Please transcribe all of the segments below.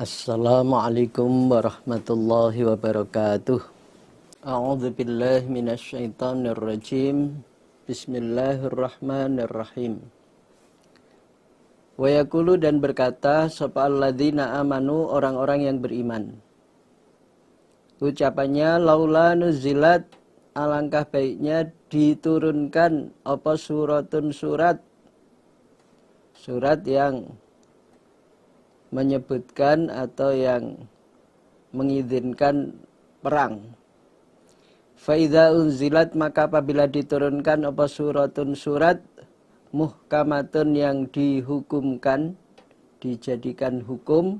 Assalamualaikum warahmatullahi wabarakatuh. A'udzu billahi minasyaitonir rajim. Bismillahirrahmanirrahim. Wa yaqulu, dan berkata sapa alladzina amanu, orang-orang yang beriman. Ucapannya laula nuzilat, alangkah baiknya diturunkan apa suratun, surat yang menyebutkan atau yang mengizinkan perang. Faidza unzilat, maka apabila diturunkan apa suratun, surat muhkamatun, yang dihukumkan, dijadikan hukum,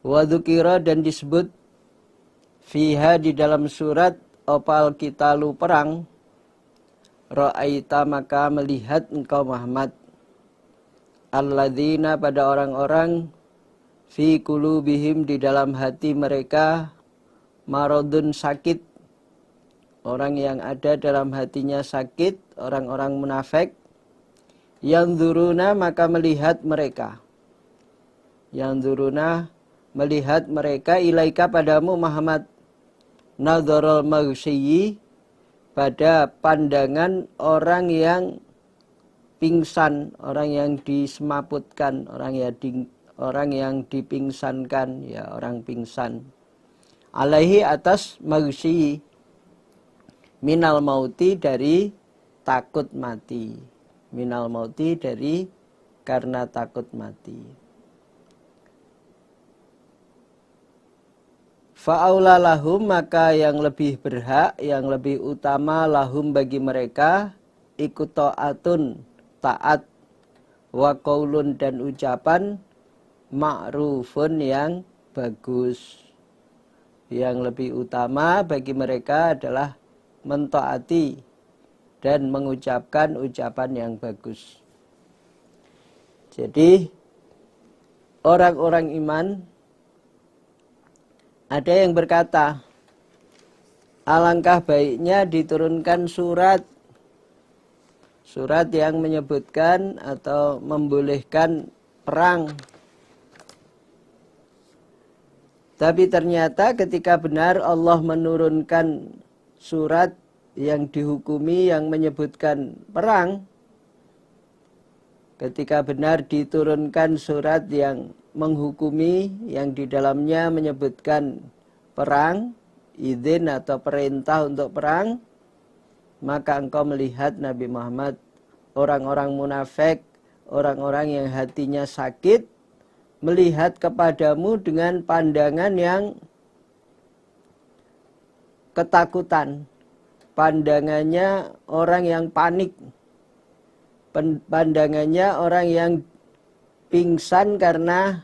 wa dzukira, dan disebut fiha, di dalam surat opal qitalu, perang, ra'aita, maka melihat engkau Muhammad, alladzina, pada orang-orang, fi qulubihim, di dalam hati mereka, maradun, sakit, orang yang ada dalam hatinya sakit, orang-orang munafik, yanzuruna, maka melihat mereka, yanzuruna, melihat mereka, ilaika, padamu Muhammad, nadharul maghsyiyi, pada pandangan orang yang pingsan, orang yang disemaputkan, orang yang dipingsankan, ya, orang pingsan. Alaihi, atas maghsyi, minal mauti, dari takut mati, minal mauti, dari karena takut mati. Fa'aula lahum, maka yang lebih berhak, yang lebih utama, lahum, bagi mereka, ikut ta'atun, taat, wa qaulun, dan ucapan, ma'rufun, yang bagus. Yang lebih utama bagi mereka adalah mentaati dan mengucapkan ucapan yang bagus. Jadi orang-orang iman, ada yang berkata, alangkah baiknya diturunkan surat yang menyebutkan atau membolehkan perang. Tapi ternyata ketika benar Allah menurunkan surat yang dihukumi, yang menyebutkan perang, ketika benar diturunkan surat yang menghukumi, yang di dalamnya menyebutkan perang, izin atau perintah untuk perang, maka engkau melihat Nabi Muhammad, orang-orang munafik, orang-orang yang hatinya sakit, melihat kepadamu dengan pandangan yang ketakutan, pandangannya orang yang panik, pandangannya orang yang pingsan karena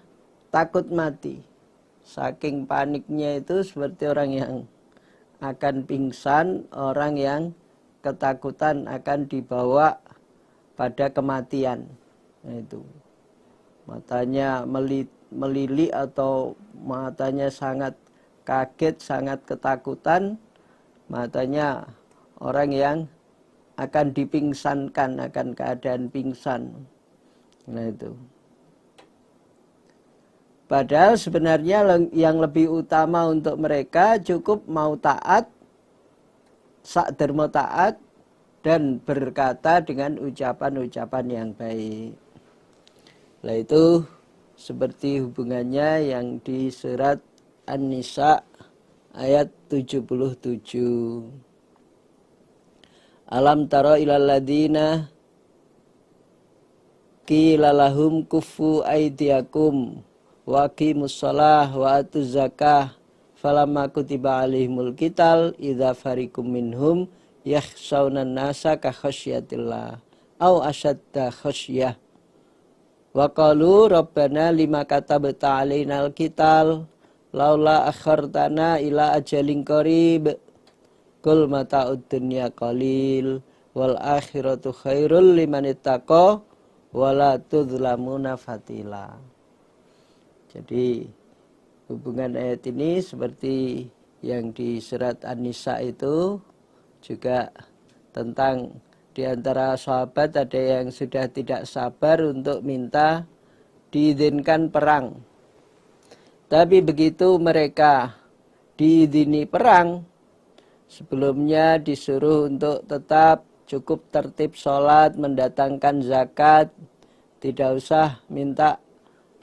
takut mati. Saking paniknya itu seperti orang yang akan pingsan, orang yang ketakutan akan dibawa pada kematian. Nah, itu matanya melili atau matanya sangat kaget, sangat ketakutan, matanya orang yang akan dipingsankan, akan keadaan pingsan. Nah, itu padahal sebenarnya yang lebih utama untuk mereka cukup mau taat, sak dermo taat, dan berkata dengan ucapan-ucapan yang baik. Nah, itu seperti hubungannya yang di surat An-Nisa ayat 77. Alam tara ilal ladina qila lahum kuffu aydiyakum wa aqimus shalah wa atuz zakah falamma kutiba alaihimul qital idza fariqum minhum yakhshawna an-nasa ka khasyatillah au ashadda khasyah wa qalu rabbana lima katabta alainal qital laula akhartana ila ajalin qarib qul mata'ud dunya qalil wal akhiratu khairul liman ittaqa wala tudzlamuna fatila. Jadi hubungan ayat ini seperti yang di surat An-Nisa itu juga tentang di antara sahabat ada yang sudah tidak sabar untuk minta diizinkan perang. Tapi begitu mereka diizini perang, sebelumnya disuruh untuk tetap cukup tertib sholat, mendatangkan zakat, tidak usah minta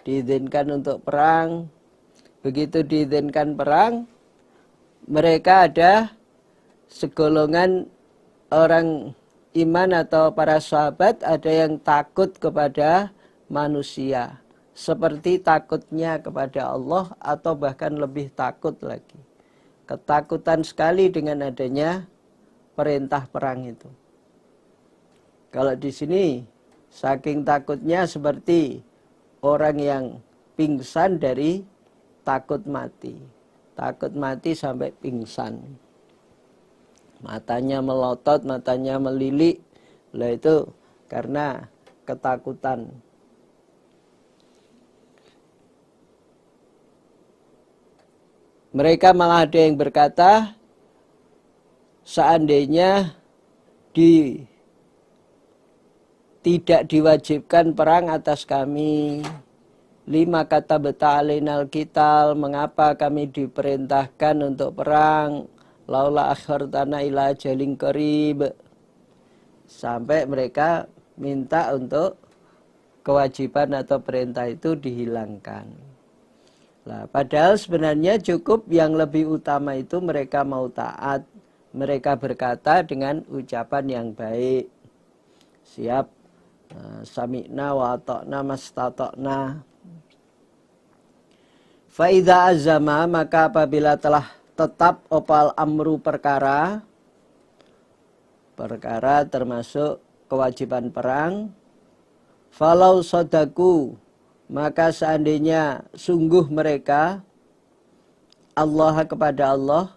diizinkan untuk perang. Begitu diizinkan perang, mereka ada segolongan orang iman atau para sahabat, ada yang takut kepada manusia, seperti takutnya kepada Allah atau bahkan lebih takut lagi. Ketakutan sekali dengan adanya perintah perang itu. Kalau di sini saking takutnya seperti orang yang pingsan dari takut mati. Takut mati sampai pingsan. Matanya melotot, matanya melilik. Lah itu karena ketakutan. Mereka malah ada yang berkata, seandainya tidak diwajibkan perang atas kami, lima kata beta'alinal kital, mengapa kami diperintahkan untuk perang, laula akhartana ila ajalin qarib. Sampai mereka minta untuk kewajiban atau perintah itu dihilangkan. Nah, padahal sebenarnya cukup yang lebih utama itu mereka mau taat. Mereka berkata dengan ucapan yang baik. Siap. Sami'na wa ata'na mastata'na. Fa'idha azama, maka apabila telah tetap opal amru perkara termasuk kewajiban perang, falau sodaku, maka seandainya sungguh mereka Allah kepada Allah,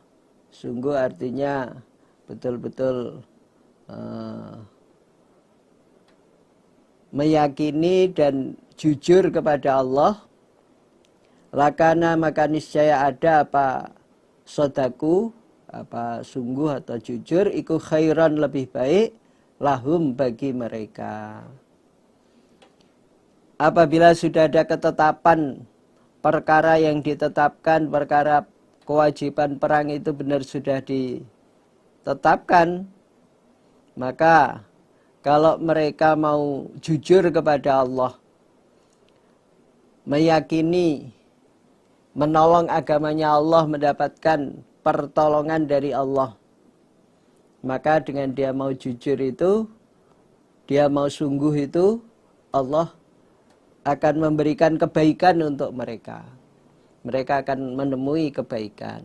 sungguh artinya betul-betul meyakini dan jujur kepada Allah, lakana maka niscaya ada apa sodaku, apa sungguh atau jujur, iku khairan lebih baik, lahum bagi mereka. Apabila sudah ada ketetapan perkara yang ditetapkan, perkara kewajiban perang itu benar sudah ditetapkan, maka kalau mereka mau jujur kepada Allah, meyakini menolong agamanya Allah, mendapatkan pertolongan dari Allah, maka dengan dia mau jujur itu, dia mau sungguh itu, Allah akan memberikan kebaikan untuk mereka. Mereka akan menemui kebaikan.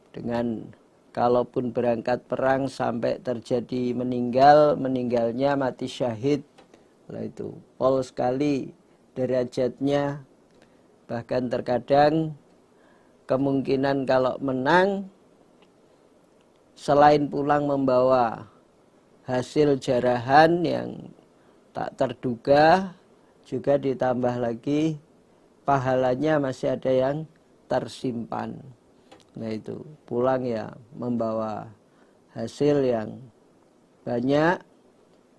Dengan kalaupun berangkat perang sampai terjadi meninggalnya mati syahid. Lah itu pol sekali derajatnya. Bahkan terkadang kemungkinan kalau menang, selain pulang membawa hasil jarahan yang tak terduga, juga ditambah lagi pahalanya masih ada yang tersimpan. Nah itu pulang ya membawa hasil yang banyak,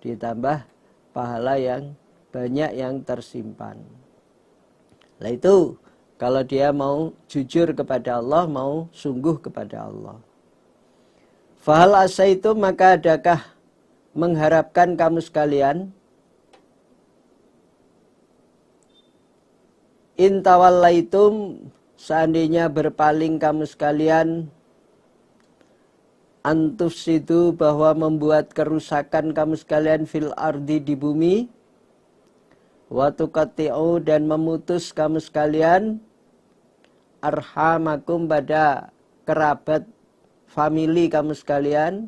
ditambah pahala yang banyak yang tersimpan. Nah itu kalau dia mau jujur kepada Allah, mau sungguh kepada Allah. Fahal asa itu, maka adakah mengharapkan kamu sekalian, intawallaitum, seandainya berpaling kamu sekalian, antufsidu, bahwa membuat kerusakan kamu sekalian, fil ardi, di bumi, watuqatti'u, dan memutus kamu sekalian, arhamakum, pada kerabat famili kamu sekalian,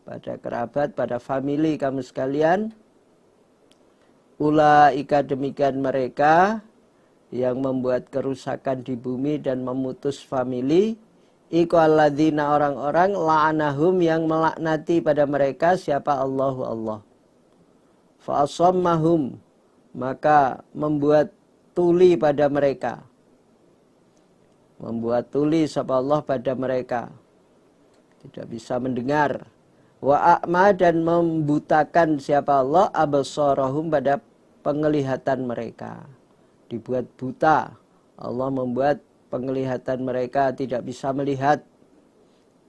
pada kerabat, pada famili kamu sekalian, ulaika, demikian mereka yang membuat kerusakan di bumi dan memutus famili, iku alladzina, orang-orang, la'anahum, yang melaknati pada mereka siapa? Allahu Allah. Fa'asammahum, maka membuat tuli pada mereka. Membuat tuli siapa Allah pada mereka, tidak bisa mendengar. Wa a'ma, dan membutakan siapa Allah, absarahum, pada penglihatan mereka. Dibuat buta Allah membuat penglihatan mereka tidak bisa melihat,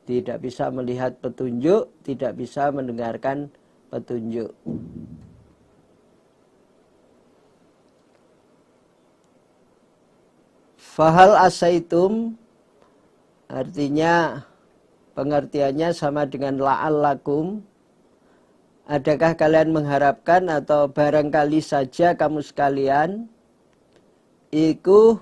tidak bisa melihat petunjuk, tidak bisa mendengarkan petunjuk. Fahal asaitum, artinya pengertiannya sama dengan la'allakum. Adakah kalian mengharapkan atau barangkali saja kamu sekalian iku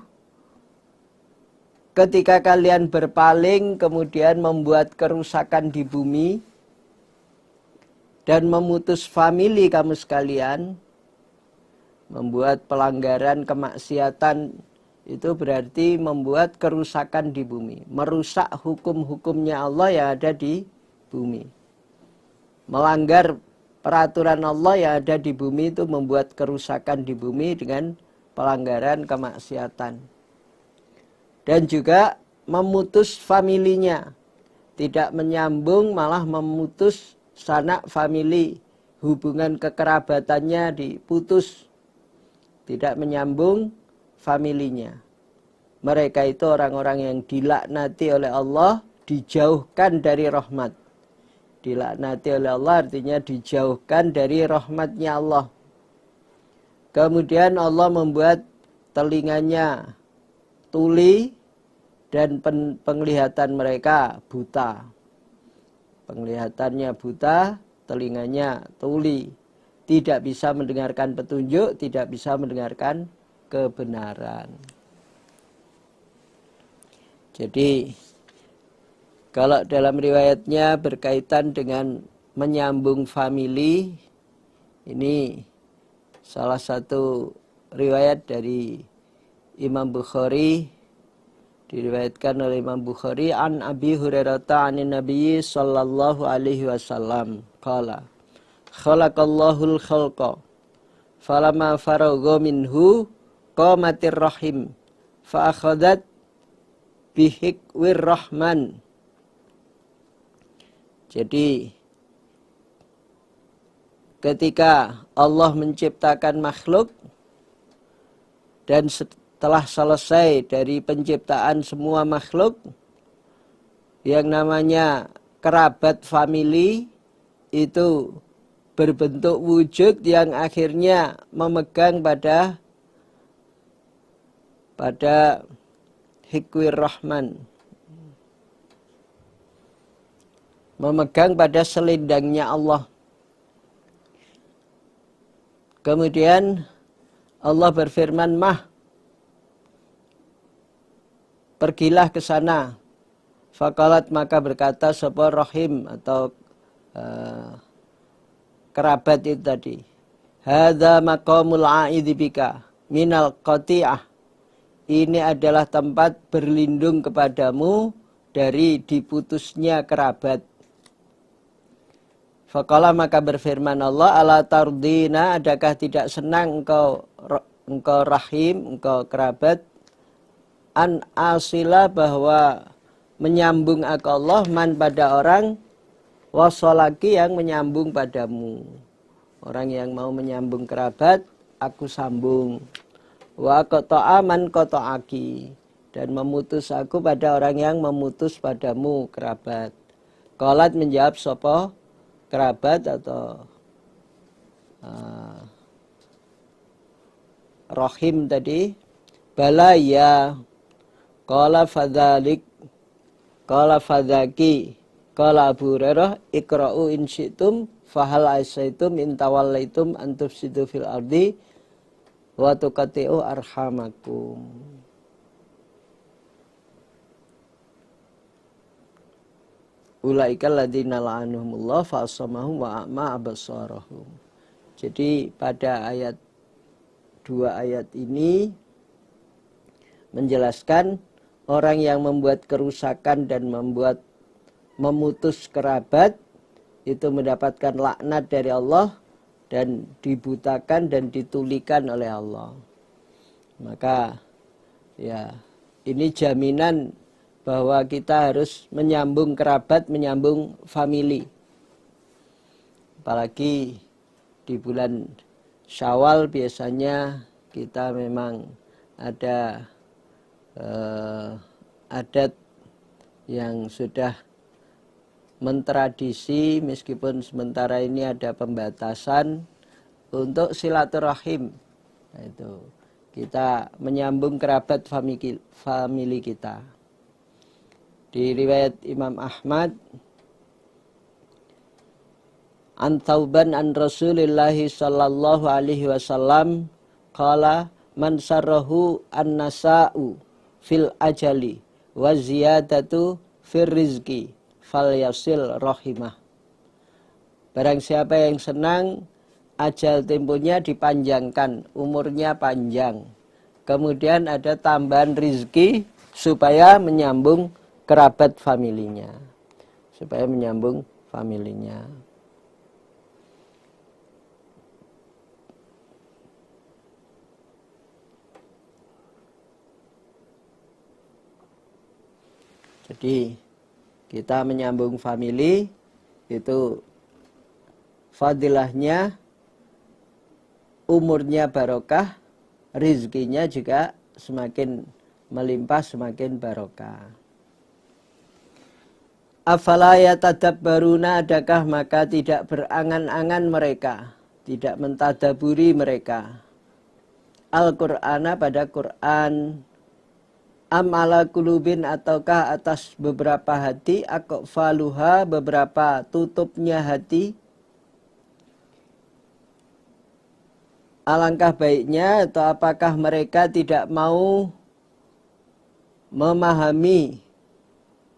ketika kalian berpaling kemudian membuat kerusakan di bumi dan memutus famili kamu sekalian, membuat pelanggaran kemaksiatan, itu berarti membuat kerusakan di bumi, merusak hukum-hukumnya Allah yang ada di bumi. Melanggar peraturan Allah yang ada di bumi itu membuat kerusakan di bumi dengan pelanggaran kemaksiatan. Dan juga memutus familinya, tidak menyambung malah memutus sanak famili, hubungan kekerabatannya diputus, tidak menyambung familinya. Mereka itu orang-orang yang dilaknati oleh Allah, dijauhkan dari rahmat. Dilaknati oleh Allah artinya dijauhkan dari rahmatnya Allah. Kemudian Allah membuat telinganya tuli dan penglihatan mereka buta. Penglihatannya buta, telinganya tuli. Tidak bisa mendengarkan petunjuk, tidak bisa mendengarkan kebenaran. Jadi kalau dalam riwayatnya berkaitan dengan menyambung famili, ini salah satu riwayat dari Imam Bukhari, diriwayatkan oleh Imam Bukhari an Abi Hurairah anin Nabi sallallahu alaihi wasallam qala khalaqallahul khalqa falamma faragha minhu qamatir rahim fa akhadat bihikwir rahman. Jadi ketika Allah menciptakan makhluk dan setelah selesai dari penciptaan semua makhluk, yang namanya kerabat famili itu berbentuk wujud yang akhirnya memegang pada hikwir rahman, memegang pada selendangnya Allah. Kemudian Allah berfirman, pergilah ke sana. Faqalat, maka berkata sapa rahim atau kerabat itu tadi, hadza maqamul a'idzi bika minal qati'ah. Ini adalah tempat berlindung kepadamu dari diputusnya kerabat. Faqala, maka berfirman Allah, ala tardina, adakah tidak senang engkau rahim, engkau kerabat, an asila, bahwa menyambung aku Allah, man pada orang, wasolaki, yang menyambung padamu. Orang yang mau menyambung kerabat, aku sambung. Wa qata'a man qata'aki, dan memutus aku pada orang yang memutus padamu kerabat. Qalat, menjawab sapa kerabat atau rahim tadi, bala ya. Qala fadzalik, qala fadzaki, qala Abu Hurairah, iqra'u in syi'tum fahal asaitum in tawallaitum an tufsidu fil ardi wa tuqati'u arhamakum. Ulaikal ladzina la'anahumullah fa asamahum wa a'ma absarahum. Jadi pada dua ayat ini menjelaskan orang yang membuat kerusakan dan memutus kerabat itu mendapatkan laknat dari Allah dan dibutakan dan ditulikan oleh Allah. Maka ya, ini jaminan bahwa kita harus menyambung kerabat, menyambung famili. Apalagi di bulan Syawal biasanya kita memang ada adat yang sudah mentradisi, meskipun sementara ini ada pembatasan untuk silaturahim. Nah, itu kita menyambung kerabat famili kita. Di riwayat Imam Ahmad, an Thauban an Rasulillah sallallahu alaihi wasallam qala man sarrahu an-nasa'u fil ajali wa ziyadatu fir rizqi falyasil rahimah. Barang siapa yang senang ajal temponya dipanjangkan, umurnya panjang, kemudian ada tambahan rizki supaya menyambung kerabat familinya, supaya menyambung familinya. Jadi kita menyambung famili itu fadilahnya, umurnya barokah, rizkinya juga semakin melimpah, semakin barokah. Afala yatadabbaruna, adakah maka tidak berangan-angan mereka, tidak mentadaburi mereka Al-Qur'ana pada Quran, am ala kulubin, ataukah atas beberapa hati, aqfaluha, beberapa tutupnya hati. Alangkah baiknya, atau apakah mereka tidak mau memahami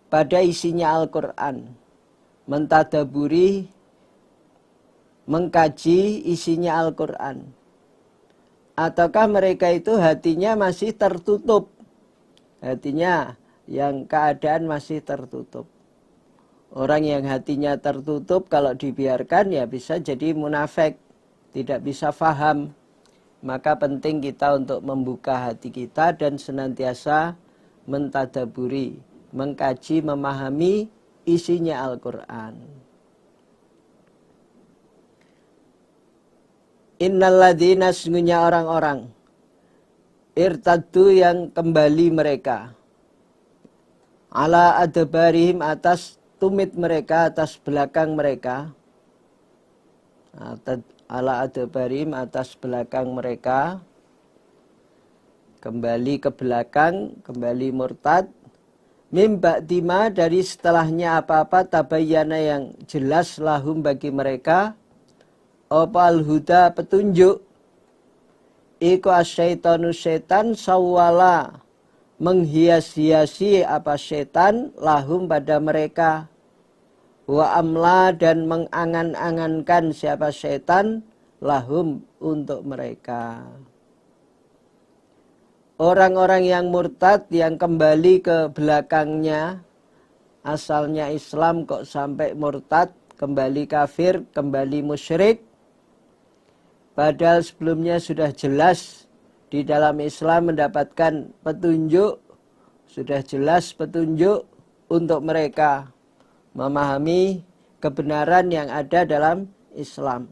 pada isinya Al-Quran, mentadaburi, mengkaji isinya Al-Quran, ataukah mereka itu hatinya masih tertutup, hatinya yang keadaan masih tertutup. Orang yang hatinya tertutup kalau dibiarkan ya bisa jadi munafik, tidak bisa faham. Maka penting kita untuk membuka hati kita dan senantiasa mentadaburi, mengkaji, memahami isinya Al-Quran. Innalladzina, sesungguhnya orang-orang, irtaddu yang kembali mereka, ala adbarihim, atas tumit mereka, atas belakang mereka, ala adbarihim, atas belakang mereka, kembali ke belakang, kembali murtad, mim ba'dima, dari setelahnya apa-apa, tabayyana yang jelas, lahum bagi mereka, opal huda, petunjuk, iku asyaitanu, setan, sawwala, menghias-hiasi apa setan, lahum pada mereka, wa amla, dan mengangan-angankan siapa setan, lahum untuk mereka. Orang-orang yang murtad, yang kembali ke belakangnya, asalnya Islam kok sampai murtad, kembali kafir, kembali musyrik, padahal sebelumnya sudah jelas di dalam Islam mendapatkan petunjuk, sudah jelas petunjuk untuk mereka memahami kebenaran yang ada dalam Islam.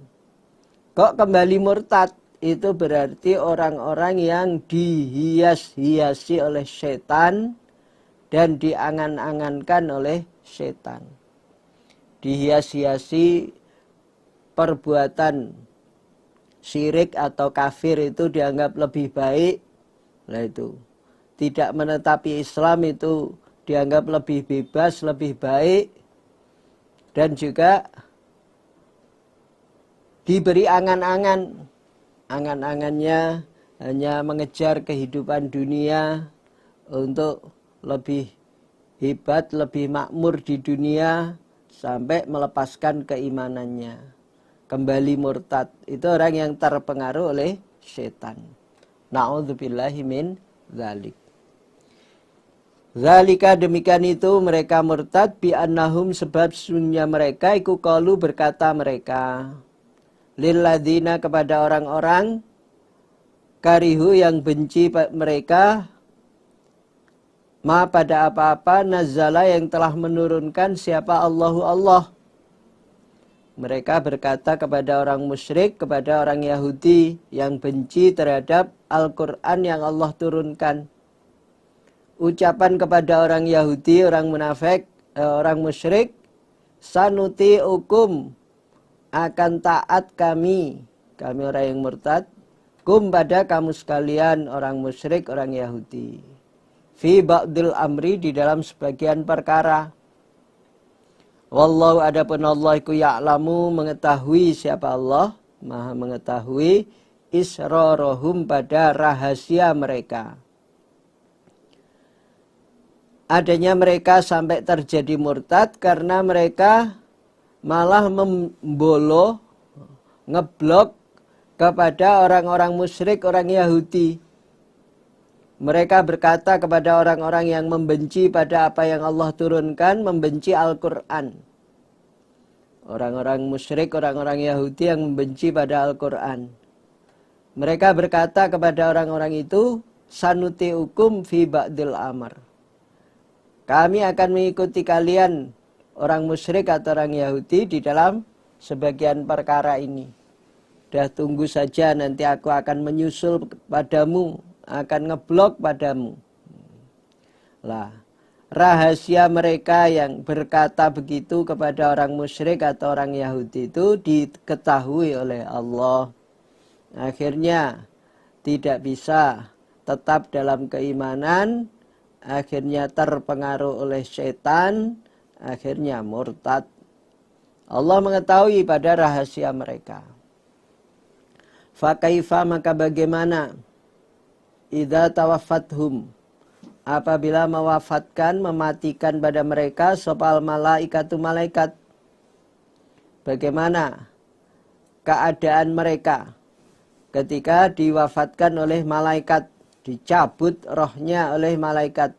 Kok kembali murtad? Itu berarti orang-orang yang dihias-hiasi oleh setan dan diangan-angankan oleh setan. Dihias-hiasi perbuatan syirik atau kafir itu dianggap lebih baik. Nah itu, tidak menetapi Islam itu dianggap lebih bebas, lebih baik. Dan juga diberi angan-angan. Angan-angannya hanya mengejar kehidupan dunia untuk lebih hebat, lebih makmur di dunia, sampai melepaskan keimanannya, kembali murtad. Itu orang yang terpengaruh oleh setan. Na'udzubillahi min dzalik. Zalika, demikian itu mereka murtad, bi annahum, sebab sesungguhnya mereka iku qalu, berkata mereka, lilladzina, kepada orang-orang, karihu, yang benci mereka, ma, pada apa-apa, nazzala, yang telah menurunkan siapa Allahu Allah. Mereka berkata kepada orang musyrik, kepada orang Yahudi yang benci terhadap Al-Quran yang Allah turunkan. ucapan kepada orang Yahudi, orang munafik, orang musyrik, sanuti hukum, akan taat kami orang yang murtad, kum pada kamu sekalian orang musyrik, orang Yahudi. Fi ba'dil amri, di dalam sebagian perkara. Wallahu, adapun Allah iku ya'lamu, mengetahui siapa Allah, maha mengetahui, israrohum, pada rahasia mereka. Adanya mereka sampai terjadi murtad karena mereka malah memboloh, ngeblok kepada orang-orang musyrik, orang Yahudi. Mereka berkata kepada orang-orang yang membenci pada apa yang Allah turunkan, membenci Al-Quran. Orang-orang musyrik, orang-orang Yahudi yang membenci pada Al-Quran. Mereka berkata kepada orang-orang itu, sanuti hukum fi ba'dil amr. Kami akan mengikuti kalian, orang musyrik atau orang Yahudi, di dalam sebagian perkara ini. Dah tunggu saja, nanti aku akan menyusul padamu, akan ngeblok padamu. Lah, rahasia mereka yang berkata begitu kepada orang musyrik atau orang Yahudi itu diketahui oleh Allah. Akhirnya tidak bisa tetap dalam keimanan, akhirnya terpengaruh oleh setan, akhirnya murtad. Allah mengetahui pada rahasia mereka. Fakaifa, maka bagaimana, idza tawaffathum, apabila mewafatkan, mematikan pada mereka, sopal malaikatu, malaikat. Bagaimana keadaan mereka ketika diwafatkan oleh malaikat, dicabut rohnya oleh malaikat.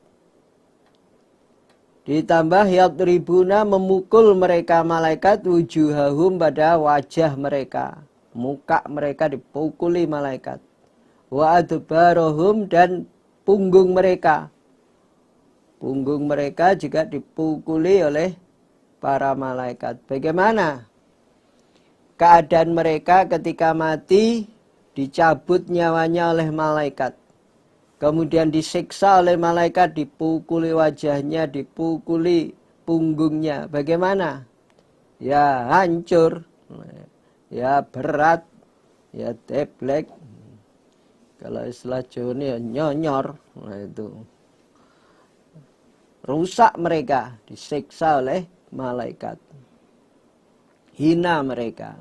Ditambah yadribuna, memukul mereka malaikat, wujuhahum, pada wajah mereka, muka mereka dipukuli malaikat. Wa adbarohum, dan punggung mereka. Punggung mereka juga dipukuli oleh para malaikat. Bagaimana keadaan mereka ketika mati, dicabut nyawanya oleh malaikat. Kemudian disiksa oleh malaikat, dipukuli wajahnya, dipukuli punggungnya. Bagaimana? Ya hancur, ya berat, ya teblek. Kalau istilah Jawa ini ya nyonyor. Nah itu. Rusak mereka, disiksa oleh malaikat. Hina mereka.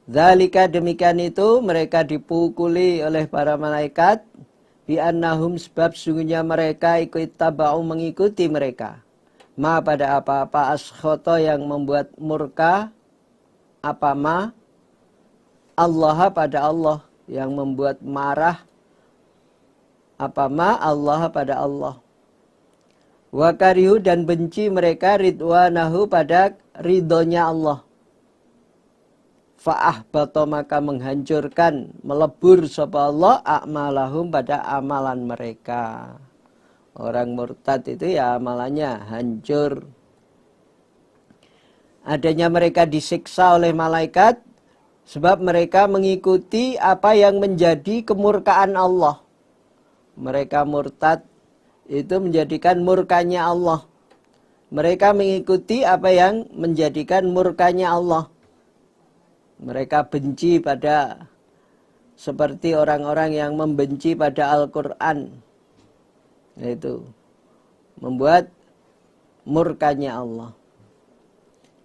Dzalika, demikian itu, mereka dipukuli oleh para malaikat. Bi'annahum, sebab sungguhnya mereka ikut tabau, mengikuti mereka. Ma, pada apa-apa, askhota, yang membuat murka. Apa ma? Allah, pada Allah, yang membuat marah. Apa ma? Allah, pada Allah. Wa karihu, dan benci mereka, ridwanahu, pada ridhonya Allah. Fa'ahbata, maka menghancurkan, melebur sapa Allah, a'malahum, pada amalan mereka. Orang murtad itu ya amalannya hancur. Adanya mereka disiksa oleh malaikat sebab mereka mengikuti apa yang menjadi kemurkaan Allah. Mereka murtad itu menjadikan murkanya Allah. Mereka mengikuti apa yang menjadikan murkanya Allah. Mereka benci pada, seperti orang-orang yang membenci pada Al-Quran. Itu membuat murkanya Allah.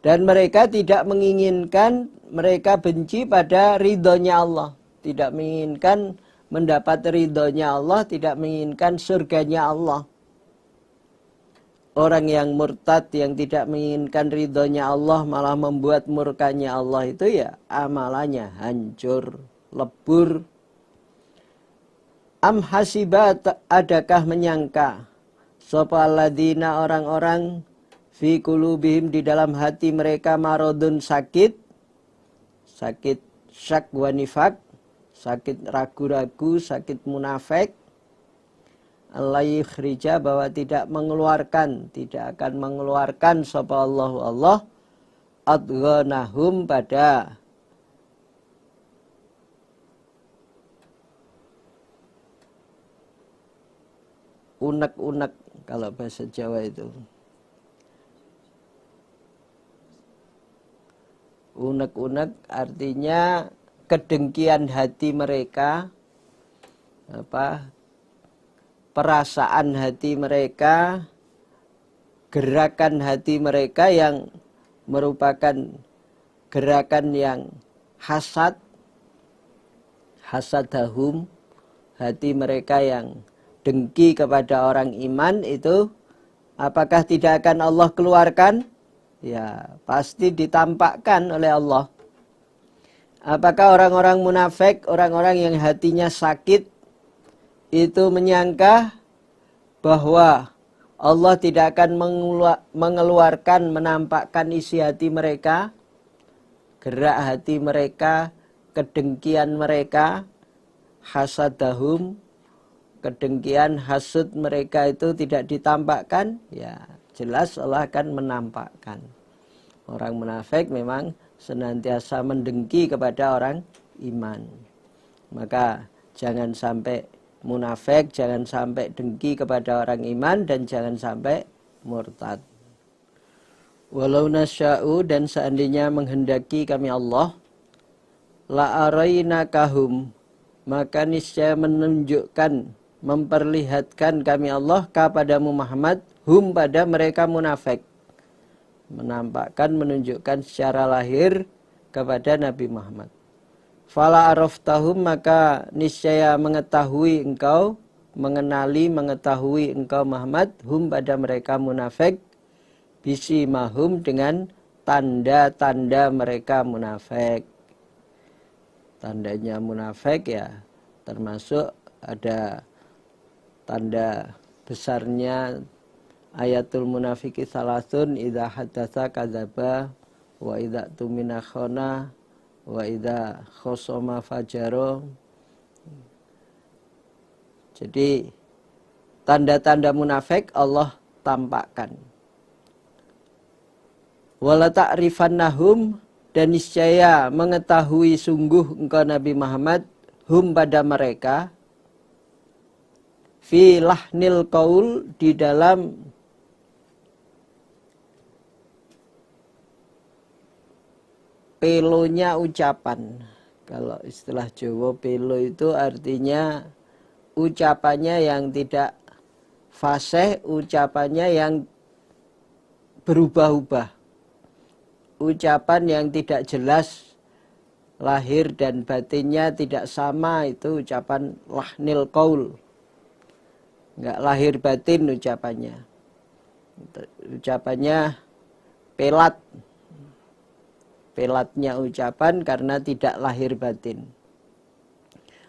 Dan mereka tidak menginginkan, mereka benci pada ridhonya Allah. Tidak menginginkan mendapat ridhonya Allah, tidak menginginkan surganya Allah. Orang yang murtad, yang tidak menginginkan ridhonya Allah, malah membuat murkanya Allah, itu ya amalannya hancur, lebur. Am hasibat, adakah menyangka, sapa alladzina, orang-orang, fi qulubihim, di dalam hati mereka, maradun, sakit, sakit syak wa nifak, sakit ragu-ragu, sakit munafik, Allah yukhrija, bahwa tidak mengeluarkan, tidak akan mengeluarkan sapa Allahu Allah, adghanahum, pada unek-unek kalau bahasa Jawa itu. Unek-unek artinya kedengkian hati mereka, perasaan hati mereka, gerakan hati mereka yang merupakan gerakan yang hasadahum, hati mereka yang dengki kepada orang iman itu, apakah tidak akan Allah keluarkan? Ya, pasti ditampakkan oleh Allah. Apakah orang-orang munafik, orang-orang yang hatinya sakit, itu menyangka bahwa Allah tidak akan mengeluarkan, menampakkan isi hati mereka, gerak hati mereka, kedengkian mereka, hasadahum, kedengkian, hasud mereka itu tidak ditampakkan? Ya, jelas Allah akan menampakkan. Orang munafik memang senantiasa mendengki kepada orang iman. Maka jangan sampai munafik, jangan sampai dengki kepada orang iman, dan jangan sampai murtad. Walau nasya'u, dan seandainya menghendaki kami Allah, la arainakahum, maka niscaya menunjukkan, memperlihatkan kami Allah kepadamu Muhammad, hum, pada mereka munafik. Menampakkan, menunjukkan secara lahir kepada Nabi Muhammad. Fala araftahum, maka niscaya mengetahui engkau, mengenali, mengetahui engkau Muhammad, hum, pada mereka munafik, bisimahum, dengan tanda-tanda mereka munafik. Tandanya munafik ya termasuk ada tanda besarnya ayatul munafiki salasun, idza hadatsa kadzaba, wa idza tumina khana, wa idza khosoma fajaro. Jadi tanda-tanda munafik Allah tampakkan. Wala ta'rifannahum, dan niscaya mengetahui sungguh engkau Nabi Muhammad, hum, pada mereka, fi lahnil qaul, di dalam pelonya ucapan. Kalau istilah Jawa, pelo itu artinya ucapannya yang tidak fasih, ucapannya yang berubah-ubah, ucapan yang tidak jelas, lahir dan batinnya tidak sama, itu ucapan lahnil qaul. Enggak lahir batin ucapannya. Ucapannya pelat. Pelatnya ucapan karena tidak lahir batin.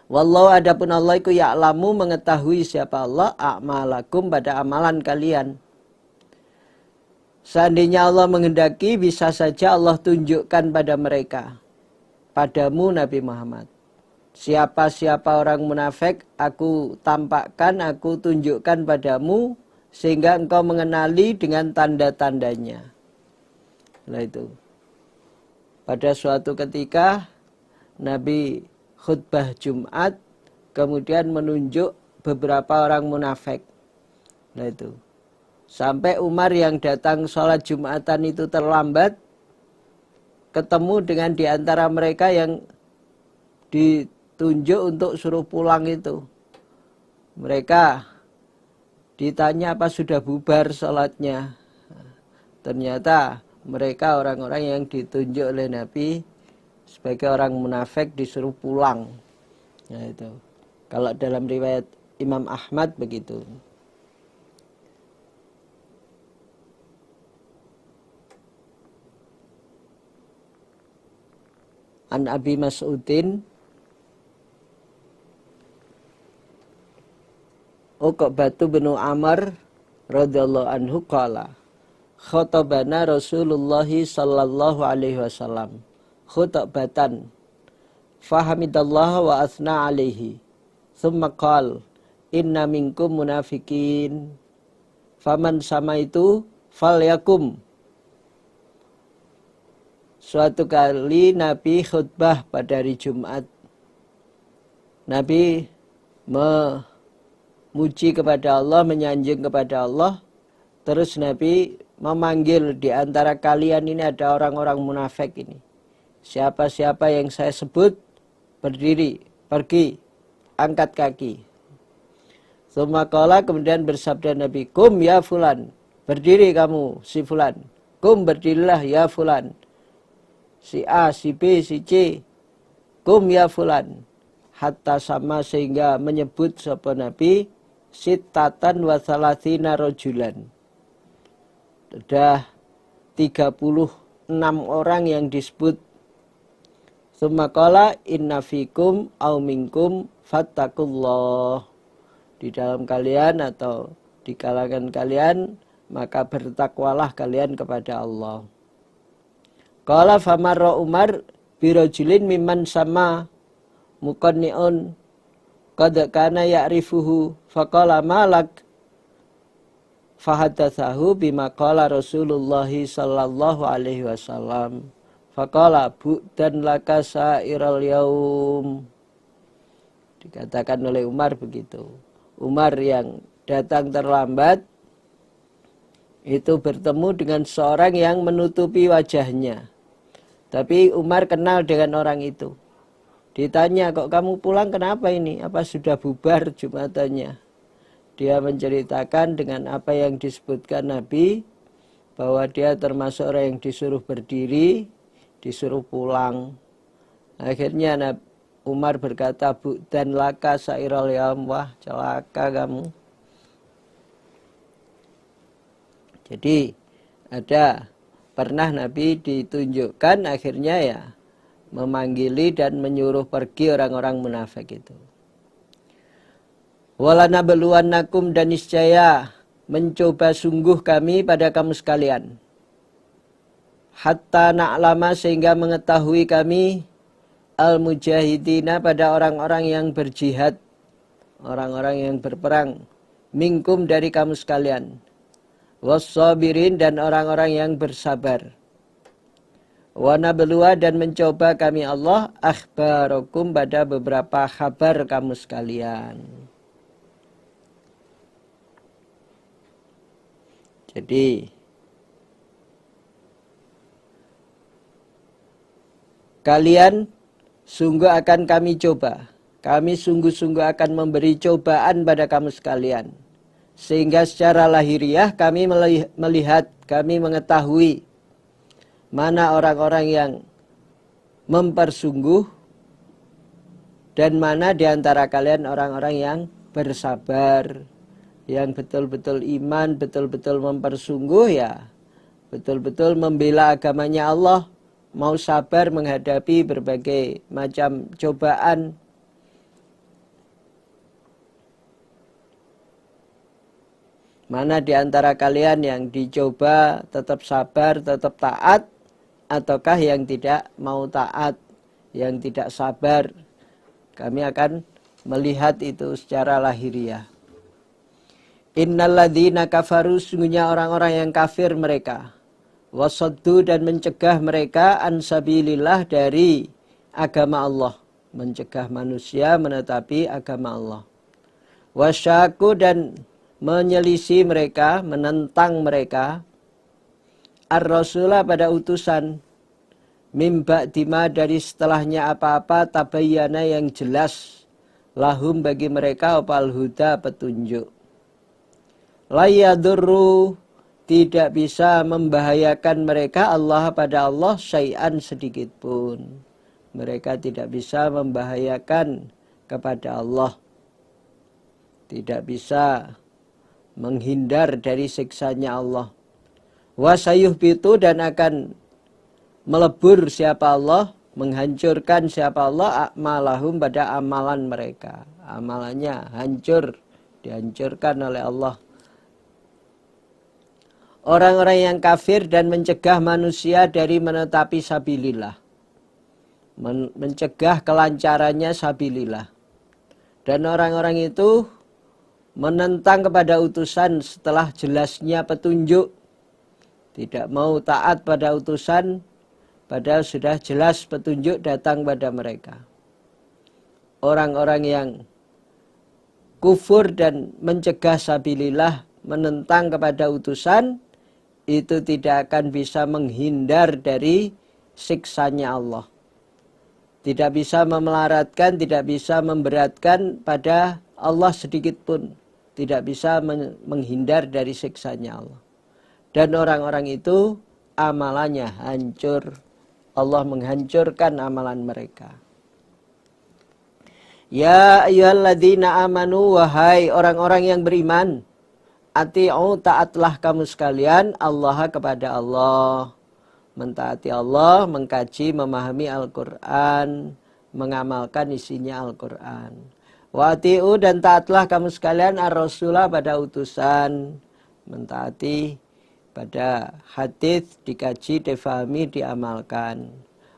Wallahu, adapun Allah iku ya'lamu, mengetahui siapa Allah, a'malakum, pada amalan kalian. Seandainya Allah menghendaki, bisa saja Allah tunjukkan pada mereka, padamu Nabi Muhammad, siapa-siapa orang munafik, aku tampakkan, aku tunjukkan padamu, sehingga engkau mengenali dengan tanda-tandanya. Nah itu. Pada suatu ketika Nabi khutbah Jumat, kemudian menunjuk beberapa orang munafik. Nah itu. Sampai Umar yang datang sholat Jumatan itu terlambat, ketemu dengan di antara mereka yang ditunjuk untuk suruh pulang itu. Mereka ditanya apa sudah bubar sholatnya. Ternyata mereka orang-orang yang ditunjuk oleh Nabi sebagai orang munafik, disuruh pulang. Nah itu. Kalau dalam riwayat Imam Ahmad begitu. An Abi Mas'udin, Uqbatu bin Amr radhiyallahu anhu qala, khatabana Rasulullah sallallahu alaihi wasallam khutbatan fahamidallah wa asna alaihi thumma qala inna minkum munafikin faman samaitu falyakum. Suatu kali Nabi khutbah pada hari Jumat. Nabi muji kepada Allah, menyanjung kepada Allah. Terus Nabi memanggil di antara kalian ini ada orang-orang munafik ini. Siapa-siapa yang saya sebut, berdiri, pergi, angkat kaki. Sumaqala, kemudian bersabda Nabi, kum ya fulan, berdiri kamu si fulan. Kum, berdirilah ya fulan. Si A, si B, si C. Kum ya fulan. Hatta sama sehingga menyebut sapa Nabi sittatan wa salatina rajulan. Sudah 36 orang yang disebut. Sumaqala inna fikum au minkum fattakullah. Di dalam kalian atau di kalangan kalian, maka bertakwalah kalian kepada Allah. Qala famarra Umar birajulin mimman sama muqanni'un qad kana ya'rifuhu faqala malak fahadatsahu bima qala Rasulullah sallallahu alaihi wasallam faqala bu'dan laka sa'iral yaum. Dikatakan oleh Umar begitu. Umar yang datang terlambat itu bertemu dengan seorang yang menutupi wajahnya. Tapi Umar kenal dengan orang itu. Ditanya, kok kamu pulang kenapa ini? Apa sudah bubar jumatannya? Dia menceritakan dengan apa yang disebutkan Nabi, bahwa dia termasuk orang yang disuruh berdiri, disuruh pulang. Akhirnya Umar berkata, bu dan laka sairal yaum, wah celaka kamu. Jadi pernah Nabi ditunjukkan akhirnya ya memanggili dan menyuruh pergi orang-orang munafik itu. Walana beluannakum, dan niscaya mencoba sungguh kami pada kamu sekalian. Hatta na'lama, sehingga mengetahui kami al-mujahidina, pada orang-orang yang berjihad, orang-orang yang berperang, minkum, dari kamu sekalian, was-sabirin, dan orang-orang yang bersabar, wa nabluwa, dan mencoba kami Allah akhbarakum, pada beberapa kabar kamu sekalian. Jadi kalian sungguh akan kami coba. Kami sungguh-sungguh akan memberi cobaan pada kamu sekalian. Sehingga secara lahiriah kami melihat, kami mengetahui mana orang-orang yang mempersungguh dan mana di antara kalian orang-orang yang bersabar, yang betul-betul iman, betul-betul mempersungguh ya, betul-betul membela agamanya Allah, mau sabar menghadapi berbagai macam cobaan. Mana di antara kalian yang dicoba tetap sabar, tetap taat, ataukah yang tidak mau taat, yang tidak sabar. Kami akan melihat itu secara lahiriah. Innalladzina kafaru, sungguhnya orang-orang yang kafir mereka, wasaddu, dan mencegah mereka ansabilillah, dari agama Allah, mencegah manusia menetapi agama Allah. Wasyaku, dan menyelisih mereka, menentang mereka, ar-rasulah, pada utusan, mimba dima, dari setelahnya apa-apa, tabayyana, yang jelas, lahum, bagi mereka, opal huda, petunjuk. Layadurru, tidak bisa membahayakan mereka Allah, pada Allah, syai'an, sedikit pun. Mereka tidak bisa membahayakan kepada Allah, tidak bisa menghindar dari siksanya Allah. Wasayuhbitu, dan akan melebur siapa Allah, menghancurkan siapa Allah, a'malahum, pada amalan mereka. Amalannya hancur, dihancurkan oleh Allah. Orang-orang yang kafir dan mencegah manusia dari menetapi sabilillah, mencegah kelancarannya sabilillah. Dan orang-orang itu menentang kepada utusan setelah jelasnya petunjuk, tidak mau taat pada utusan padahal sudah jelas petunjuk datang pada mereka. Orang-orang yang kufur dan mencegah sabilillah, menentang kepada utusan, itu tidak akan bisa menghindar dari siksanya Allah. Tidak bisa memelaratkan, tidak bisa memberatkan pada Allah sedikit pun. Tidak bisa menghindar dari siksanya Allah. Dan orang-orang itu amalannya hancur. Allah menghancurkan amalan mereka. Ya ayyuhalladzina amanu, wahai orang-orang yang beriman, ati'u, taatlah kamu sekalian Allah kepada Allah. Mentaati Allah, mengkaji, memahami Al-Quran, mengamalkan isinya Al-Quran. Wa ati'u, dan taatlah kamu sekalian ar-rasulah pada utusan. Mentaati pada hadis, dikaji, difahami, diamalkan.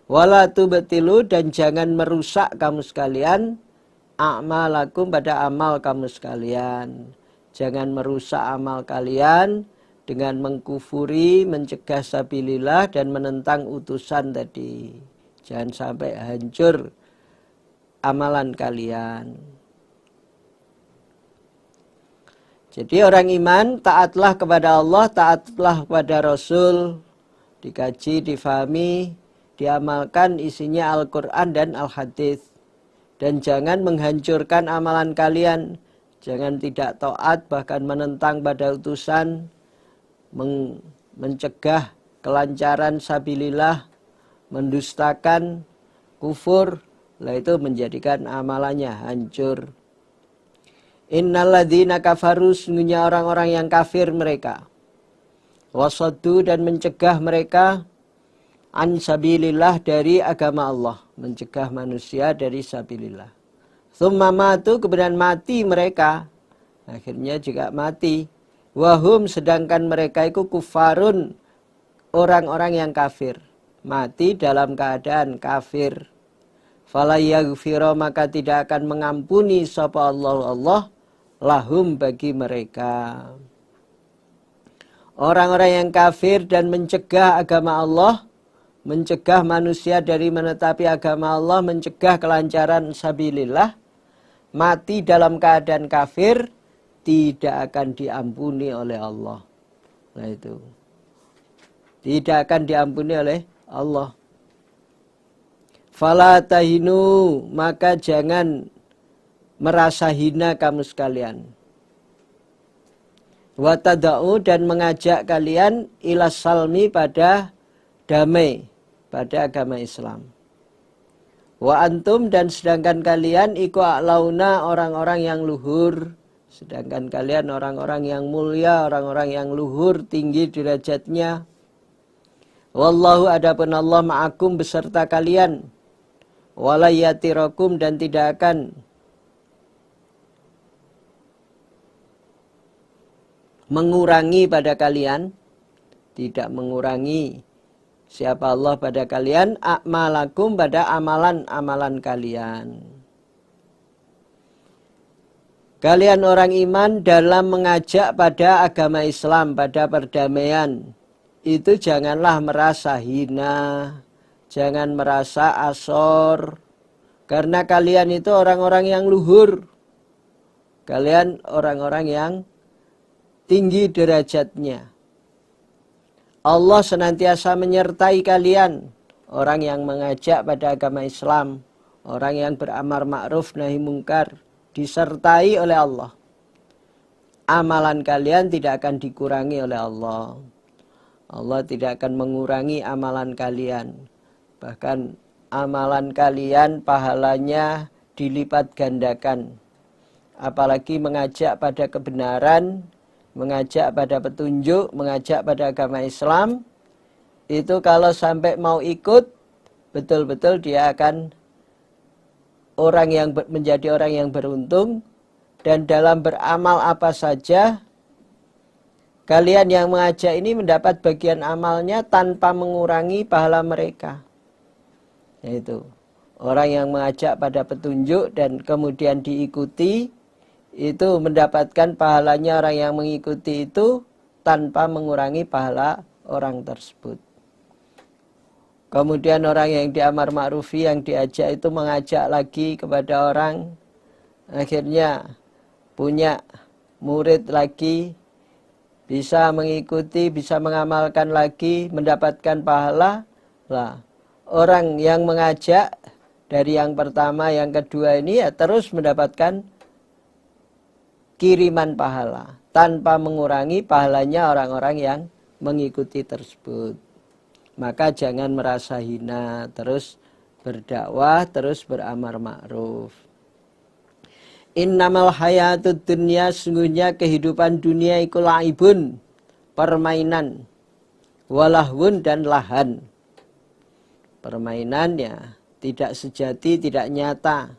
Wala tubtilu, dan jangan merusak kamu sekalian a'malakum, pada amal kamu sekalian. Jangan merusak amal kalian dengan mengkufuri, mencegah sabilillah, dan menentang utusan tadi. Jangan sampai hancur amalan kalian. Jadi orang iman, taatlah kepada Allah, taatlah kepada Rasul, dikaji, difahami, diamalkan isinya Al-Quran dan Al-Hadis. Dan jangan menghancurkan amalan kalian, jangan tidak taat, bahkan menentang pada utusan, mencegah kelancaran sabilillah, mendustakan, kufur, lah itu menjadikan amalannya hancur. Innalladzina kafaru, sungguhnya orang-orang yang kafir mereka, wasaddu, dan mencegah mereka an sabilillah, dari agama Allah, mencegah manusia dari sabilillah. Tsumma matu, kemudian mati mereka, akhirnya juga mati. Wahum, sedangkan mereka itu kufarun, orang-orang yang kafir, mati dalam keadaan kafir. Fala yaghfira, maka tidak akan mengampuni sapa Allah lahum, bagi mereka. Orang-orang yang kafir dan mencegah agama Allah, mencegah manusia dari menetapi agama Allah, mencegah kelancaran sabilillah, mati dalam keadaan kafir, tidak akan diampuni oleh Allah. Nah itu, tidak akan diampuni oleh Allah. Fala tahinu, maka jangan merasa hina kamu sekalian. Wa tada'u, dan mengajak kalian ila salmi, pada damai, pada agama Islam. Wa antum, dan sedangkan kalian iku a'launa, orang-orang yang luhur, sedangkan kalian orang-orang yang mulia, orang-orang yang luhur, tinggi derajatnya. Wallahu, adapun Allah, ma'akum, beserta kalian. Wala yatirakum, dan tidak akan mengurangi pada kalian, tidak mengurangi siapa Allah pada kalian, a'malakum, pada amalan-amalan kalian. Kalian orang iman dalam mengajak pada agama Islam, pada perdamaian, itu janganlah merasa hina, jangan merasa asor, karena kalian itu orang-orang yang luhur, kalian orang-orang yang tinggi derajatnya. Allah senantiasa menyertai kalian, orang yang mengajak pada agama Islam, orang yang beramar ma'ruf nahi mungkar, disertai oleh Allah. Amalan kalian tidak akan dikurangi oleh Allah. Allah tidak akan mengurangi amalan kalian. Bahkan amalan kalian pahalanya dilipat gandakan. Apalagi mengajak pada kebenaran, mengajak pada petunjuk, mengajak pada agama Islam, itu kalau sampai mau ikut, betul-betul dia akan menjadi orang yang beruntung. Dan dalam beramal apa saja, kalian yang mengajak ini mendapat bagian amalnya tanpa mengurangi pahala mereka. Yaitu orang yang mengajak pada petunjuk dan kemudian diikuti, itu mendapatkan pahalanya orang yang mengikuti itu tanpa mengurangi pahala orang tersebut. Kemudian orang yang diamar ma'rufi, yang diajak itu mengajak lagi kepada orang, akhirnya punya murid lagi, bisa mengikuti, bisa mengamalkan lagi, mendapatkan pahala. Lah, orang yang mengajak dari yang pertama, yang kedua ini ya terus mendapatkan kiriman pahala tanpa mengurangi pahalanya orang-orang yang mengikuti tersebut. Maka jangan merasa hina, terus berdakwah, terus beramar ma'ruf. Innamal hayatud dunya, sungguhnya kehidupan dunia iku laibun, permainan, walahwun dan lahan. Permainan ya tidak sejati, tidak nyata.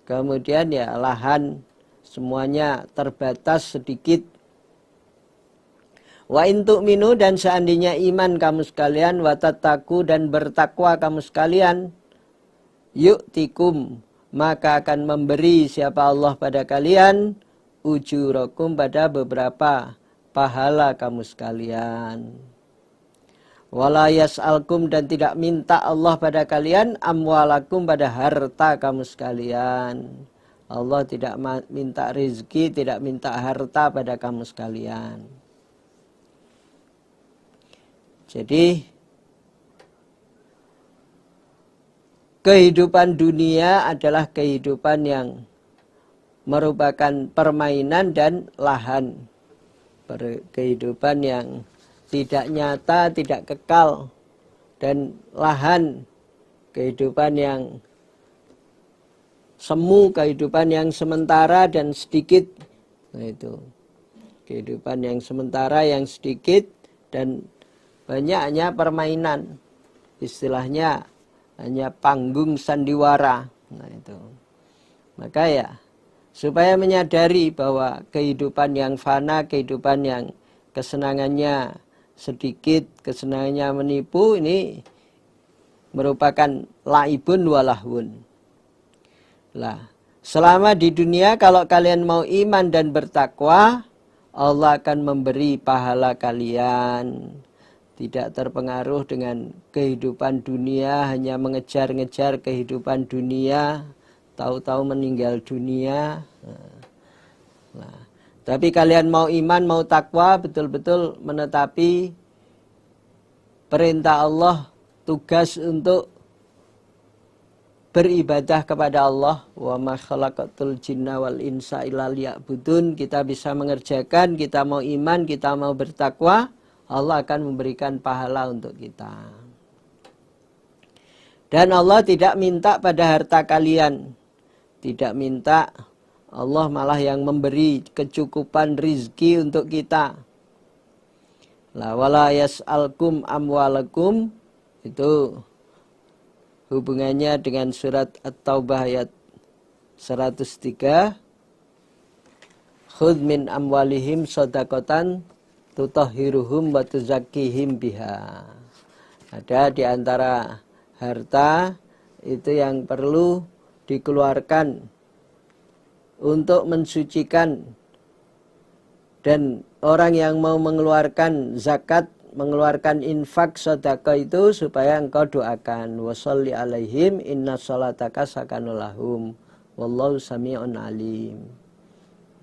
Kemudian ya lahan, semuanya terbatas sedikit. Wa in tu'minu, dan seandainya iman kamu sekalian, wa tattaqu, dan bertakwa kamu sekalian, yu'tikum, maka akan memberi siapa Allah pada kalian, ujurakum, pada beberapa pahala kamu sekalian. Wala yas'alkum, dan tidak minta Allah pada kalian, amwalakum, pada harta kamu sekalian. Allah tidak minta rezeki, tidak minta harta pada kamu sekalian. Jadi kehidupan dunia adalah kehidupan yang merupakan permainan dan lahan. Kehidupan yang tidak nyata, tidak kekal. Dan lahan, kehidupan yang semu, kehidupan yang sementara dan sedikit. Nah itu, kehidupan yang sementara, yang sedikit, dan banyaknya permainan, istilahnya hanya panggung sandiwara. Nah itu, maka ya supaya menyadari bahwa kehidupan yang fana, kehidupan yang kesenangannya sedikit, kesenangannya menipu, ini merupakan laibun walahwun. Lah, selama di dunia kalau kalian mau iman dan bertakwa, Allah akan memberi pahala kalian. Tidak terpengaruh dengan kehidupan dunia, hanya mengejar-ngejar kehidupan dunia, tahu-tahu meninggal dunia. Nah, tapi kalian mau iman, mau takwa, betul-betul menetapi perintah Allah, tugas untuk beribadah kepada Allah. Wa ma khalaqatul jinna wal insa illa liya'budun. Kita bisa mengerjakan, kita mau iman, kita mau bertakwa, Allah akan memberikan pahala untuk kita. Dan Allah tidak minta pada harta kalian. Tidak minta, Allah malah yang memberi kecukupan rizki untuk kita. La wala yas'alkum amwalakum, itu hubungannya dengan surat At-Taubah ayat 103. Khudh min amwalihim shadaqatan tutahhiruhum wa tuzakkihim biha. Ada di antara harta itu yang perlu dikeluarkan untuk mensucikan, dan orang yang mau mengeluarkan zakat, mengeluarkan infak sedekah itu supaya engkau doakan, washolli alaihim inna sholataka sakanul lahum wallahu sami'un alim.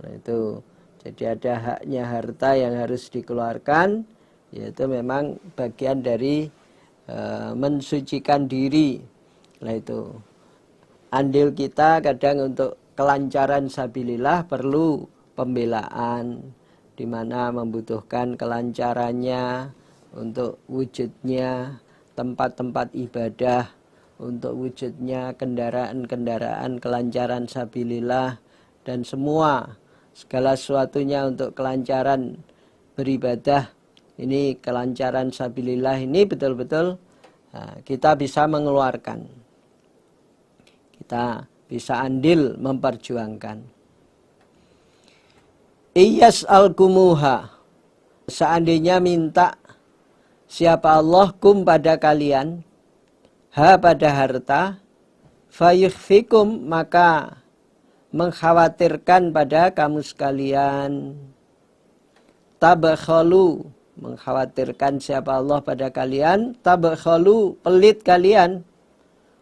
Nah itu, jadi ada haknya harta yang harus dikeluarkan, yaitu memang bagian dari mensucikan diri. Nah itu, andil kita kadang untuk kelancaran sabilillah perlu pembelaan, di mana membutuhkan kelancarannya untuk wujudnya tempat-tempat ibadah, untuk wujudnya kendaraan-kendaraan kelancaran sabilillah, dan semua segala sesuatunya untuk kelancaran beribadah. Ini kelancaran sabilillah ini betul-betul kita bisa mengeluarkan, kita bisa andil memperjuangkan. Iyas'alkumuha, seandainya minta siapa Allah kum pada kalian, ha pada harta, fayukhfikum, maka mengkhawatirkan pada kamu sekalian. Tabakhalu, mengkhawatirkan siapa Allah pada kalian, tabakhalu, pelit kalian,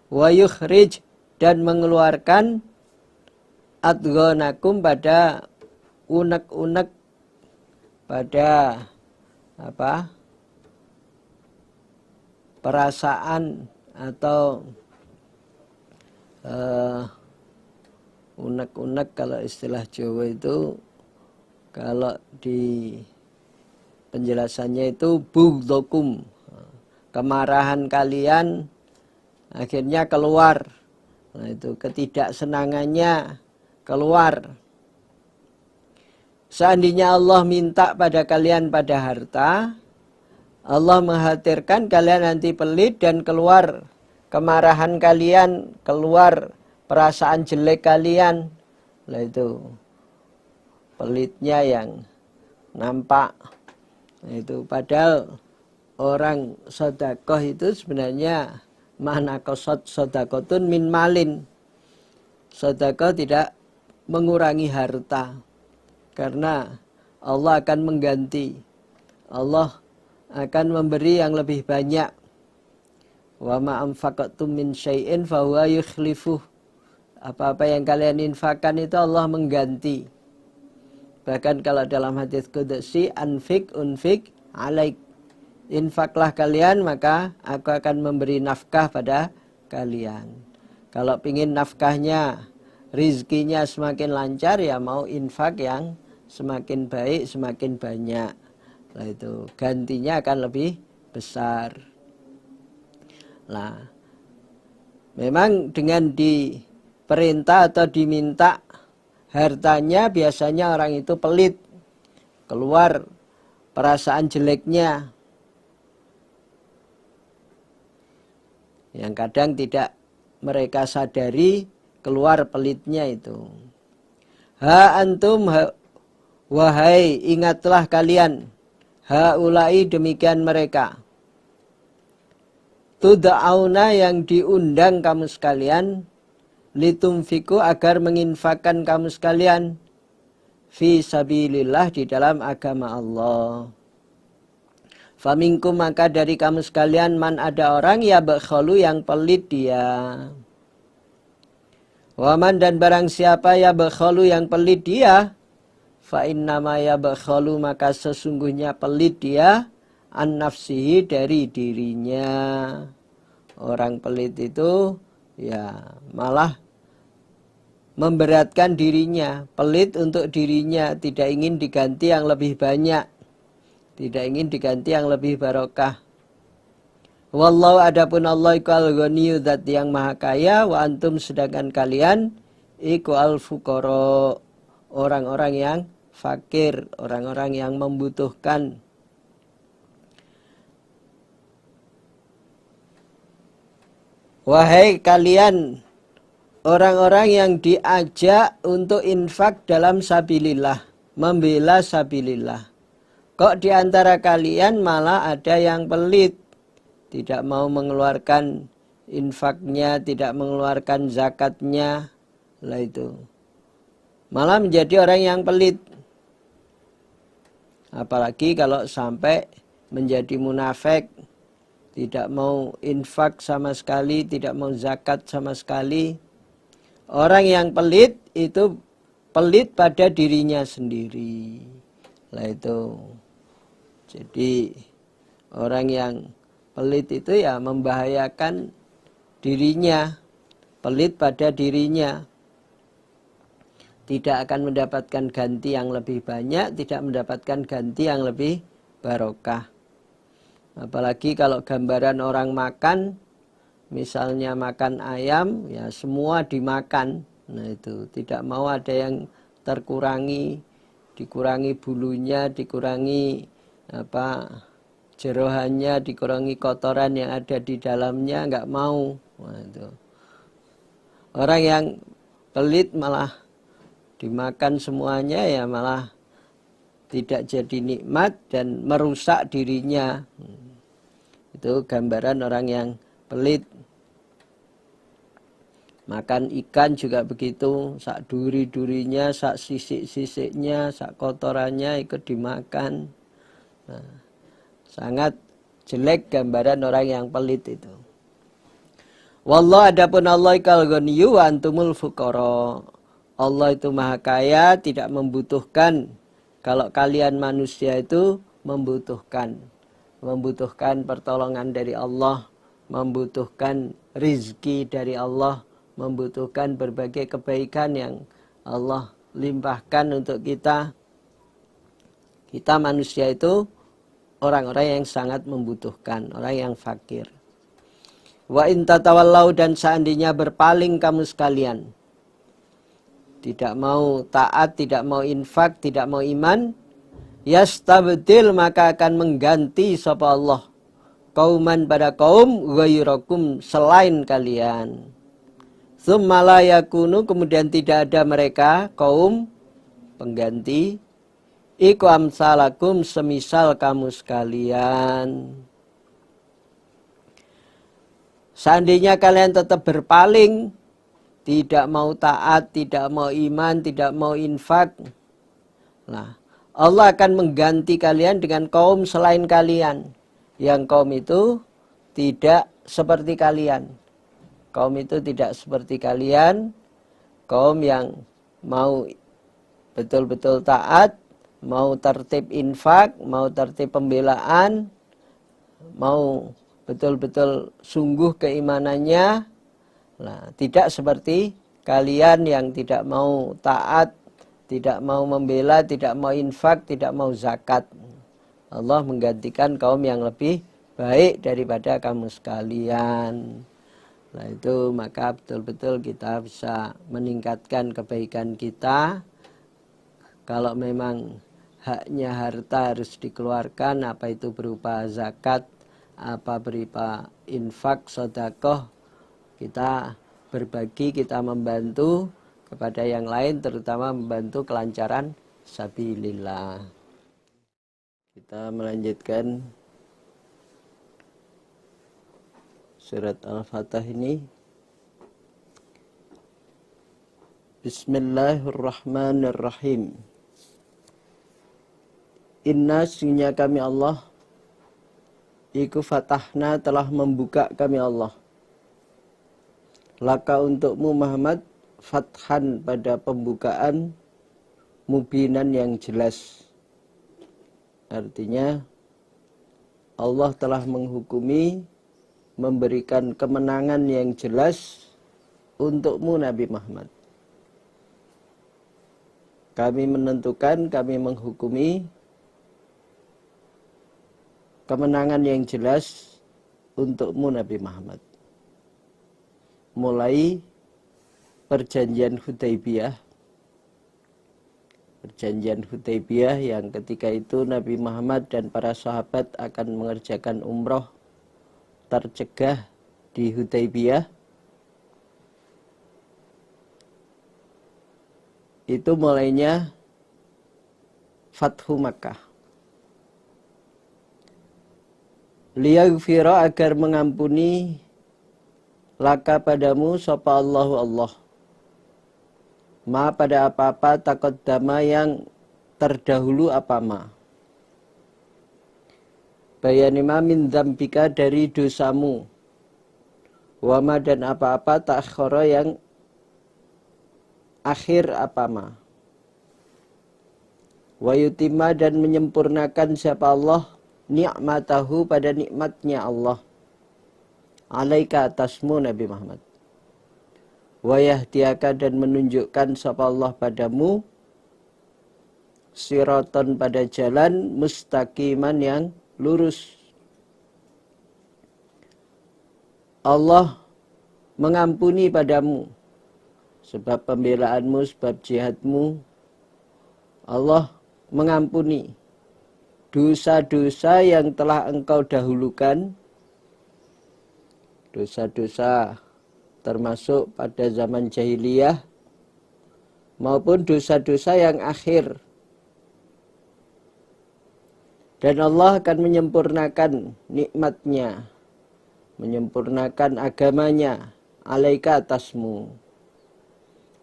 wa yukhrij, dan mengeluarkan adghonakum pada unek-unek, pada apa, perasaan atau unek-unek kalau istilah Jawa itu, kalau di penjelasannya itu bughdokum, kemarahan kalian akhirnya keluar. Nah itu ketidaksenangannya keluar. Seandainya Allah minta pada kalian pada harta, Allah mengkhawatirkan kalian nanti pelit dan keluar kemarahan kalian, keluar perasaan jelek kalian. Nah itu pelitnya yang nampak. Nah itu padahal orang sedekah itu sebenarnya mana kosot sedekotun min malin. Sedekah tidak mengurangi harta, karena Allah akan mengganti. Allah akan memberi yang lebih banyak. Wa ma anfaqtum min syai'in fa huwa yukhlifuh. Apa-apa yang kalian infakkan itu Allah mengganti. Bahkan kalau dalam hadis qudsi, anfik unfik alaik. Infaklah kalian, maka aku akan memberi nafkah pada kalian. Kalau ingin nafkahnya, rizkinya semakin lancar, ya mau infak yang semakin baik, semakin banyak. Nah itu gantinya akan lebih besar. Nah, memang dengan diperintah atau diminta hartanya, biasanya orang itu pelit, keluar perasaan jeleknya, yang kadang tidak mereka sadari, keluar pelitnya itu. Ha antum, wahai ingatlah kalian, haulai demikian mereka, tud'auna yang diundang kamu sekalian, litumfiku agar menginfakkan kamu sekalian, fi sabilillah di dalam agama Allah. Faminkum maka dari kamu sekalian man ada orang ya bakhalu yang pelit dia. Waman dan barang siapa ya bakhalu yang pelit dia, fa innama ya bakhalu maka sesungguhnya pelit dia an nafsihi dari dirinya. Orang pelit itu ya malah memberatkan dirinya, pelit untuk dirinya, tidak ingin diganti yang lebih banyak, tidak ingin diganti yang lebih barokah. Wallahu adapun Allah iku al-ghaniyyu zat yang maha kaya, wa antum sedangkan kalian iku al-fuqara, orang-orang yang fakir, orang-orang yang membutuhkan. Wahai kalian orang-orang yang diajak untuk infak dalam sabilillah, membela sabilillah. Kok di antara kalian malah ada yang pelit, tidak mau mengeluarkan infaknya, tidak mengeluarkan zakatnya. Lah itu malah menjadi orang yang pelit. Apalagi kalau sampai menjadi munafik, tidak mau infak sama sekali, tidak mau zakat sama sekali. Orang yang pelit itu pelit pada dirinya sendiri. Lah itu. Jadi orang yang pelit itu ya membahayakan dirinya, pelit pada dirinya. Tidak akan mendapatkan ganti yang lebih banyak, tidak mendapatkan ganti yang lebih barokah. Apalagi kalau gambaran orang makan, misalnya makan ayam, ya semua dimakan. Nah itu tidak mau ada yang terkurangi, dikurangi bulunya, dikurangi jerohannya, dikurangi kotoran yang ada di dalamnya, nggak mau. Nah, itu. Orang yang pelit malah dimakan semuanya, ya malah tidak jadi nikmat dan merusak dirinya. Itu gambaran orang yang pelit. Makan ikan juga begitu, sak duri-durinya, sak sisik-sisiknya, sak kotorannya ikut dimakan. Nah, sangat jelek gambaran orang yang pelit itu. Wallah adapun Allah kal ghaniyyu wa antumul fuqara. Allah itu maha kaya, tidak membutuhkan. Kalau kalian manusia itu membutuhkan pertolongan dari Allah, membutuhkan rizki dari Allah, membutuhkan berbagai kebaikan yang Allah limpahkan untuk kita. Kita manusia itu orang-orang yang sangat membutuhkan, orang yang fakir. Wa in tatawallau, dan seandainya berpaling kamu sekalian, tidak mau taat, tidak mau infak, tidak mau iman, yastabdil, maka akan mengganti sapa Allah kauman pada kaum ghairakum, selain kalian. Tsumma la yakunu, kemudian tidak ada mereka kaum pengganti, iku amsalakum, semisal kamu sekalian. Seandainya kalian tetap berpaling, tidak mau taat, tidak mau iman, tidak mau infak, nah, Allah akan mengganti kalian dengan kaum selain kalian, yang kaum itu tidak seperti kalian. Kaum itu tidak seperti kalian, kaum yang mau betul-betul taat, mau tertib infak, mau tertib pembelaan, mau betul-betul sungguh keimanannya. Nah, tidak seperti kalian yang tidak mau taat, tidak mau membela, tidak mau infak, tidak mau zakat. Allah menggantikan kaum yang lebih baik daripada kamu sekalian. Nah itu, maka betul-betul kita bisa meningkatkan kebaikan kita. Kalau memang haknya harta harus dikeluarkan, apa itu berupa zakat, apa berupa infak, sedekah, kita berbagi, kita membantu kepada yang lain, terutama membantu kelancaran sabilillah. Kita melanjutkan surat Al-Fatah ini. Bismillahirrahmanirrahim. Inna, sesungguhnya kami Allah, iku fatahna, telah membuka kami Allah, laka untukmu Muhammad, fathan, pada pembukaan, mubinan, yang jelas. Artinya Allah telah menghukumi, memberikan kemenangan yang jelas untukmu Nabi Muhammad. Kami menentukan, kami menghukumi kemenangan yang jelas untukmu Nabi Muhammad. Mulai perjanjian Hudaybiyah. Perjanjian Hudaybiyah yang ketika itu Nabi Muhammad dan para sahabat akan mengerjakan umroh tercegah di Hudaybiyah. Itu mulainya Fathu Makkah. Liyaghfira, agar mengampuni, laka padamu sapa Allahu Allah, ma pada apa-apa, taqaddama, yang terdahulu apa ma, bayanima min dzambika, dari dosamu, wama, dan apa-apa, ta'akhkhara, yang akhir apa ma, wa yutimma, dan menyempurnakan siapa Allah, ni'matahu, pada nikmatnya Allah, alaika, atasmu Nabi Muhammad, wa yahdiyaka, dan menunjukkan siapa Allah padamu, siraton, pada jalan, mustaqiman, yang lurus. Allah mengampuni padamu sebab pembelaanmu, sebab jihadmu. Allah mengampuni dosa-dosa yang telah engkau dahulukan, dosa-dosa termasuk pada zaman jahiliyah, maupun dosa-dosa yang akhir. Dan Allah akan menyempurnakan nikmatnya, menyempurnakan agamanya, alaika, atasmu.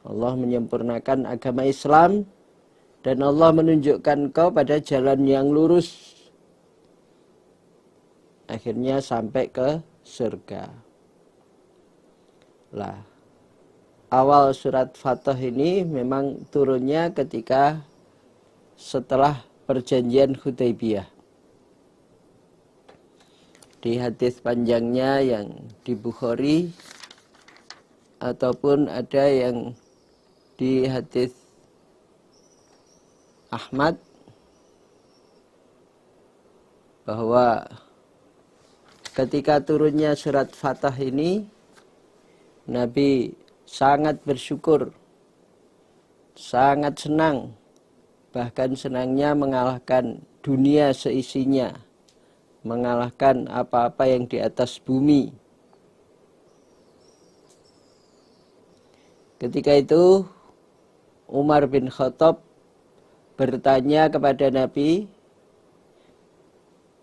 Allah menyempurnakan agama Islam, dan Allah menunjukkan kau pada jalan yang lurus, akhirnya sampai ke surga. Lah, awal surat Fathah ini memang turunnya ketika setelah perjanjian Hudaybiyah. Di hadis panjangnya yang di Bukhari ataupun ada yang di hadis Ahmad bahwa ketika turunnya surat Fathah ini Nabi sangat bersyukur, sangat senang, bahkan senangnya mengalahkan dunia seisinya, mengalahkan apa-apa yang di atas bumi. Ketika itu Umar bin Khattab bertanya kepada Nabi,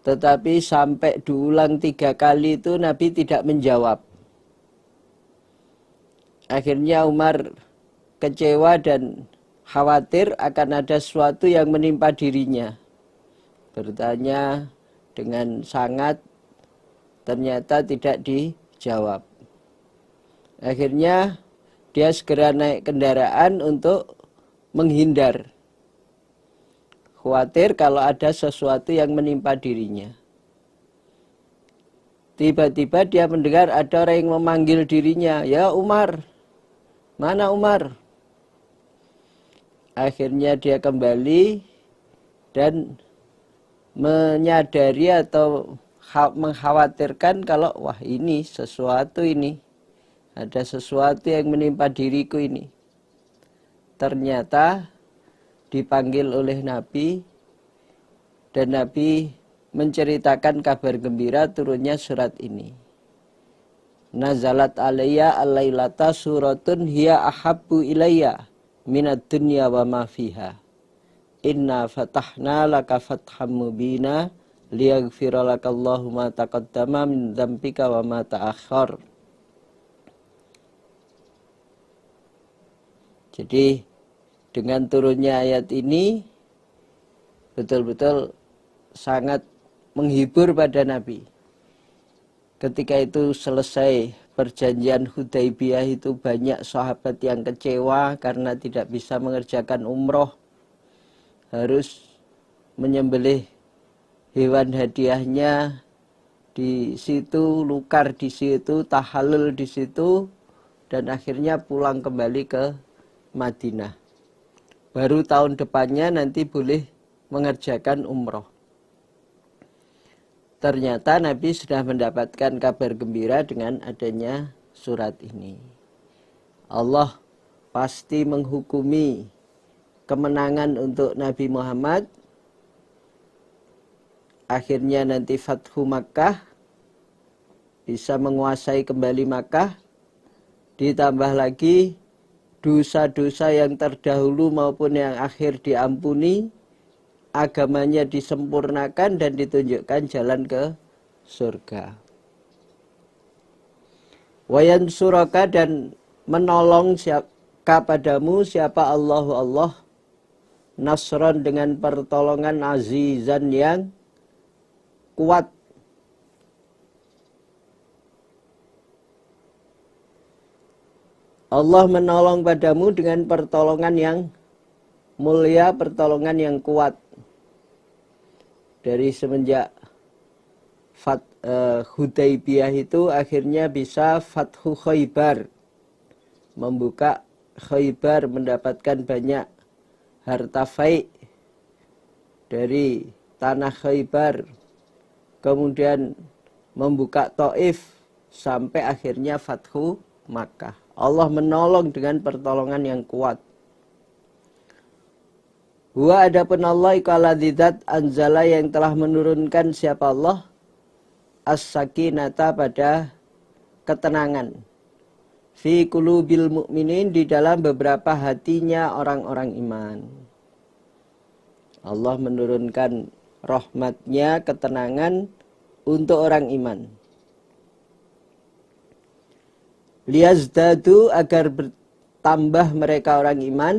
tetapi sampai diulang 3 kali itu Nabi tidak menjawab. Akhirnya Umar kecewa dan khawatir akan ada sesuatu yang menimpa dirinya. Bertanya dengan sangat, ternyata tidak dijawab. Akhirnya dia segera naik kendaraan untuk menghindar. Khawatir kalau ada sesuatu yang menimpa dirinya. Tiba-tiba dia mendengar ada orang yang memanggil dirinya, "Ya Umar, mana Umar?" Akhirnya dia kembali dan menyadari atau mengkhawatirkan kalau wah ini sesuatu ini. Ada sesuatu yang menimpa diriku ini. Ternyata dipanggil oleh Nabi dan Nabi menceritakan kabar gembira turunnya surat ini. Nazalat alayya al-lailata suratun hiya ahabbu ilayya minad dunya wa ma fiha. Inna fatahna laka fatham mubina liyaghfira lakallahu ma taqaddama min dzambika wa ma ta'akhkhar. Jadi dengan turunnya ayat ini betul-betul sangat menghibur pada Nabi. Ketika itu selesai perjanjian Hudaybiyah itu banyak sahabat yang kecewa karena tidak bisa mengerjakan umroh. Harus menyembelih hewan hadiahnya di situ, nukar di situ, tahallul di situ, dan akhirnya pulang kembali ke Madinah. Baru tahun depannya nanti boleh mengerjakan umroh. Ternyata Nabi sudah mendapatkan kabar gembira dengan adanya surat ini. Allah pasti menghukumi kemenangan untuk Nabi Muhammad. Akhirnya nanti Fathu Makkah, bisa menguasai kembali Makkah. Ditambah lagi dosa-dosa yang terdahulu maupun yang akhir diampuni, agamanya disempurnakan dan ditunjukkan jalan ke surga. Wayan suraka, dan menolong siapa padamu siapa Allah nasron dengan pertolongan azizan yang kuat. Allah menolong padamu dengan pertolongan yang mulia, pertolongan yang kuat. Dari semenjak Hudaybiyah itu akhirnya bisa Fathu Khaybar. Membuka Khaybar, mendapatkan banyak harta faid dari tanah Khaybar. Kemudian membuka Taif sampai akhirnya Fathu Makkah. Allah menolong dengan pertolongan yang kuat. Wa adapun Allah iku alladzidzat anzala, yang telah menurunkan siapa Allah as-sakinata, pada ketenangan, fi qulubil mu'minin, di dalam beberapa hatinya orang-orang iman. Allah menurunkan rahmatnya, ketenangan untuk orang iman. Liyazdadu, agar bertambah mereka orang iman,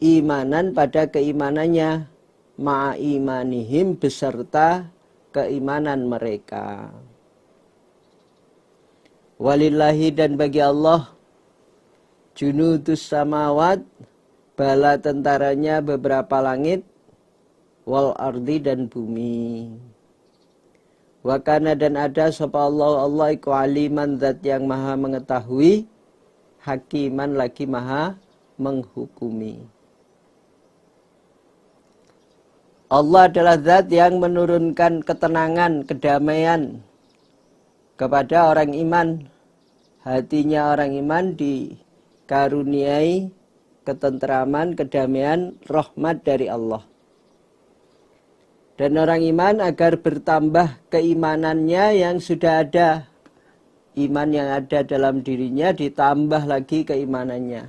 imanan pada keimanannya, ma'a imanihim, beserta keimanan mereka. Walillahi, dan bagi Allah, junudus samawat, bala tentaranya beberapa langit, wal ardi dan bumi. Wa kana dan ada sapa Allah iku aliman zat yang maha mengetahui, hakiman lagi maha menghukumi. Allah adalah zat yang menurunkan ketenangan, kedamaian kepada orang iman. Hatinya orang iman dikaruniai ketenteraman, kedamaian, rahmat dari Allah. Dan orang iman agar bertambah keimanannya yang sudah ada. Iman yang ada dalam dirinya ditambah lagi keimanannya.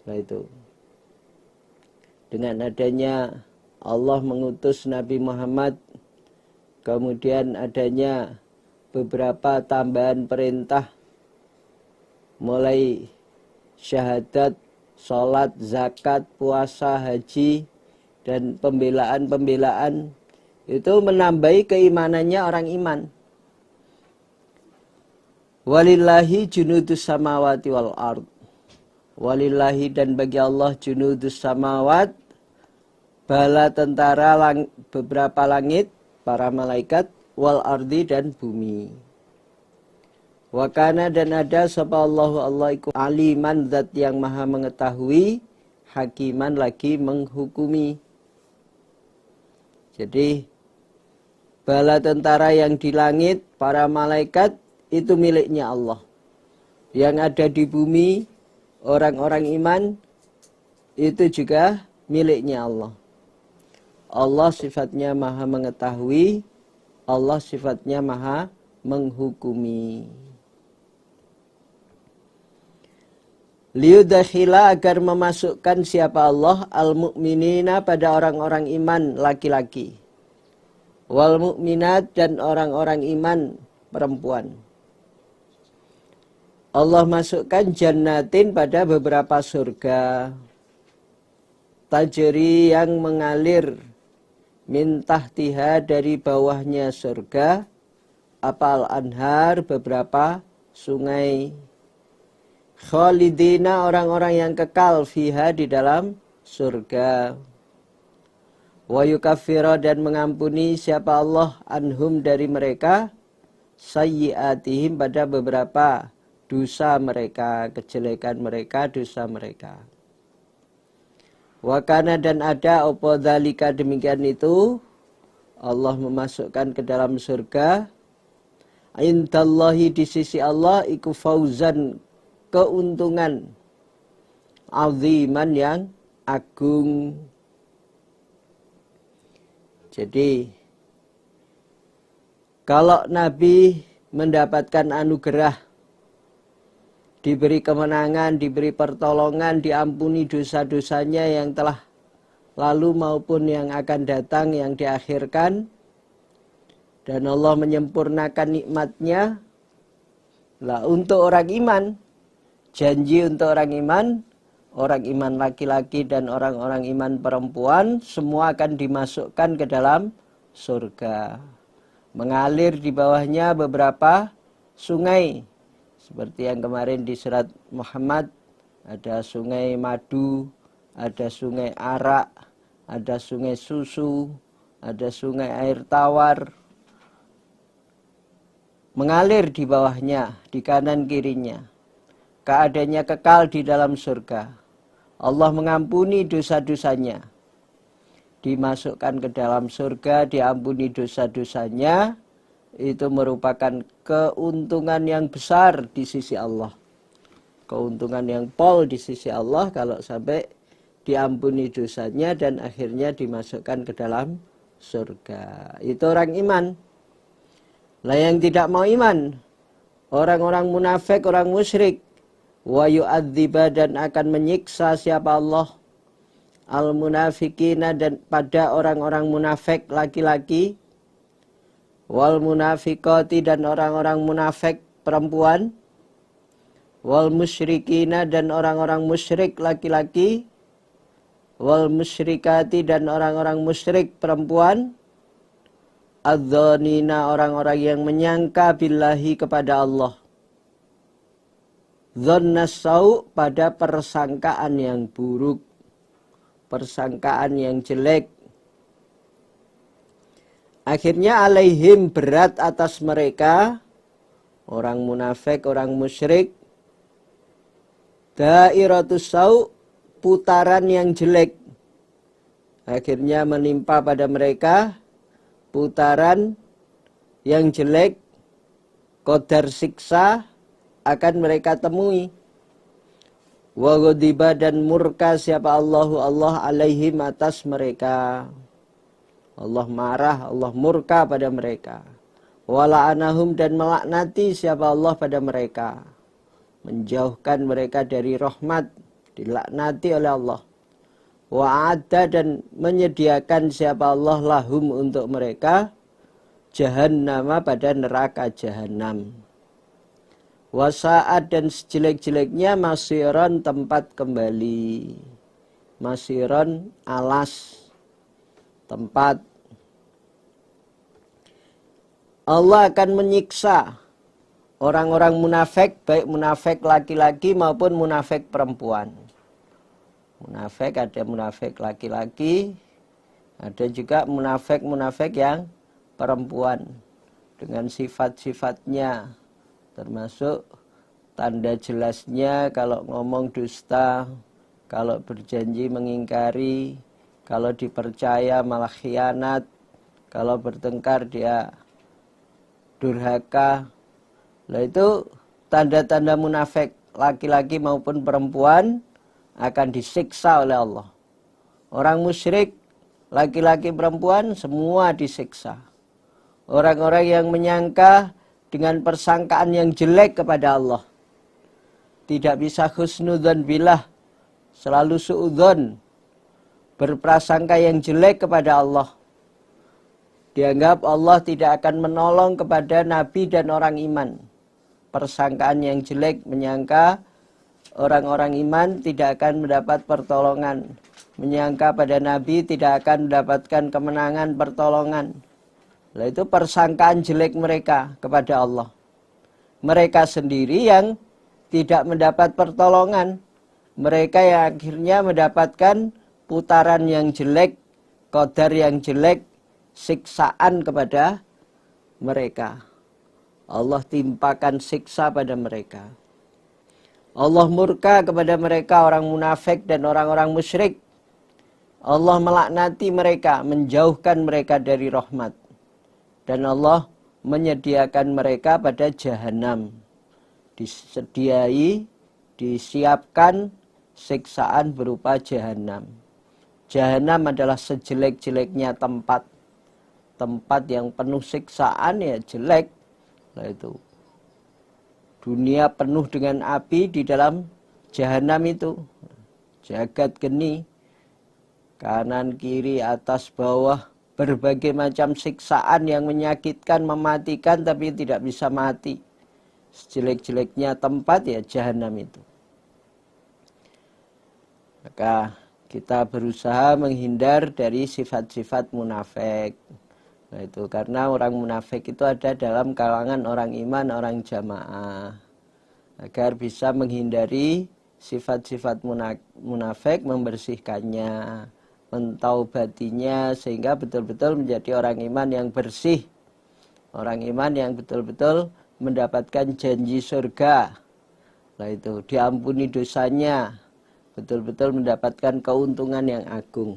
Nah itu. Dengan adanya Allah mengutus Nabi Muhammad, kemudian adanya beberapa tambahan perintah, mulai syahadat, sholat, zakat, puasa, haji, dan pembelaan-pembelaan, itu menambahi keimanannya orang iman. Walillahi junudus samawati wal ard. Walillahi dan bagi Allah junudus samawat, bala tentara beberapa langit, para malaikat, wal ardi dan bumi. Wa kana dan ada sapa Allah iku aliman zat yang maha mengetahui, hakiman lagi menghukumi. Jadi bala tentara yang di langit, para malaikat itu miliknya Allah. Yang ada di bumi, orang-orang iman itu juga miliknya Allah. Allah sifatnya maha mengetahui, Allah sifatnya maha menghukumi. Liyudakhila agar memasukkan siapa Allah al-mu'minina pada orang-orang iman laki-laki, wal mu'minat dan orang-orang iman perempuan. Allah masukkan jannatin pada beberapa surga, tajri yang mengalir min tahtiha dari bawahnya surga, apal anhar beberapa sungai, khalidina orang-orang yang kekal fiha di dalam surga, wa yukaffira dan mengampuni siapa Allah anhum dari mereka, sayyiatihim pada beberapa dosa mereka, kejelekan mereka, dosa mereka. Wa kana dan ada opo dzalika demikian itu, Allah memasukkan ke dalam surga, indallahi di sisi Allah iku fauzan keuntungan, aziman yang agung. Jadi kalau Nabi mendapatkan anugerah, diberi kemenangan, diberi pertolongan, diampuni dosa-dosanya yang telah lalu maupun yang akan datang, yang diakhirkan, dan Allah menyempurnakan nikmatnya. Lah untuk orang iman, janji untuk orang iman laki-laki dan orang-orang iman perempuan, semua akan dimasukkan ke dalam surga. Mengalir di bawahnya beberapa sungai. Seperti yang kemarin di surat Muhammad, ada sungai madu, ada sungai arak, ada sungai susu, ada sungai air tawar. Mengalir di bawahnya, di kanan kirinya. Keadaannya kekal di dalam surga. Allah mengampuni dosa-dosanya. Dimasukkan ke dalam surga, diampuni dosa-dosanya. Itu merupakan keuntungan yang besar di sisi Allah. Keuntungan yang pol di sisi Allah kalau sampai diampuni dosanya dan akhirnya dimasukkan ke dalam surga. Itu orang iman. Lah yang tidak mau iman, orang-orang munafik, orang musyrik, wa yu'adziba dan akan menyiksa siapa Allah al-munafikina dan pada orang-orang munafik laki-laki, wal munafikati dan orang-orang munafik perempuan, wal musyrikina dan orang-orang musyrik laki-laki, wal musyrikati dan orang-orang musyrik perempuan, adzanina orang-orang yang menyangka billahi kepada Allah, Dzannas sau' pada persangkaan yang buruk, persangkaan yang jelek. Akhirnya alaihim berat atas mereka, orang munafik, orang musyrik, dairatus sau', putaran yang jelek. Akhirnya menimpa pada mereka putaran yang jelek, qadar siksa akan mereka temui. Wa ghadiba dan murka siapa Allah alaihim atas mereka. Allah marah, Allah murka pada mereka. Wa la'anahum dan melaknati siapa Allah pada mereka. Menjauhkan mereka dari rahmat, dilaknati oleh Allah. Wa'adda dan menyediakan siapa Allah lahum untuk mereka jahannama pada neraka jahanam. Wasa'ad dan sejelek-jeleknya masiron tempat kembali. Masiron alas, tempat. Allah akan menyiksa orang-orang munafik, baik munafik laki-laki maupun munafik perempuan. Munafik ada munafik laki-laki, ada juga munafik yang perempuan dengan sifat-sifatnya, termasuk tanda jelasnya kalau ngomong dusta, kalau berjanji mengingkari, kalau dipercaya malah khianat, kalau bertengkar dia durhaka. Nah itu tanda-tanda munafik laki-laki maupun perempuan akan disiksa oleh Allah. Orang musyrik, laki-laki perempuan, semua disiksa. Orang-orang yang menyangka dengan persangkaan yang jelek kepada Allah. Tidak bisa husnudzon billah, selalu suudzon, berprasangka yang jelek kepada Allah. Dianggap Allah tidak akan menolong kepada nabi dan orang iman. Persangkaan yang jelek, menyangka orang-orang iman tidak akan mendapat pertolongan. Menyangka pada Nabi tidak akan mendapatkan kemenangan, pertolongan. Nah, itu persangkaan jelek mereka kepada Allah. Mereka sendiri yang tidak mendapat pertolongan. Mereka yang akhirnya mendapatkan putaran yang jelek, qadar yang jelek, siksaan kepada mereka. Allah timpakan siksa pada mereka. Allah murka kepada mereka orang munafik dan orang-orang musyrik. Allah melaknati mereka, menjauhkan mereka dari rahmat. Dan Allah menyediakan mereka pada jahanam. Disediai, disiapkan siksaan berupa jahanam. Jahanam adalah sejelek-jeleknya tempat. Tempat yang penuh siksaan ya jelek. Nah itu. Dunia penuh dengan api, di dalam jahanam itu jagat geni, kanan kiri atas bawah, berbagai macam siksaan yang menyakitkan, mematikan tapi tidak bisa mati. Sejelek-jeleknya tempat ya jahanam itu. Maka kita berusaha menghindar dari sifat-sifat munafik. Nah itu karena orang munafik itu ada dalam kalangan orang iman, orang jamaah. Agar bisa menghindari sifat-sifat munafik, membersihkannya, mentaubatinya sehingga betul-betul menjadi orang iman yang bersih. Orang iman yang betul-betul mendapatkan janji surga. Nah itu diampuni dosanya, betul-betul mendapatkan keuntungan yang agung.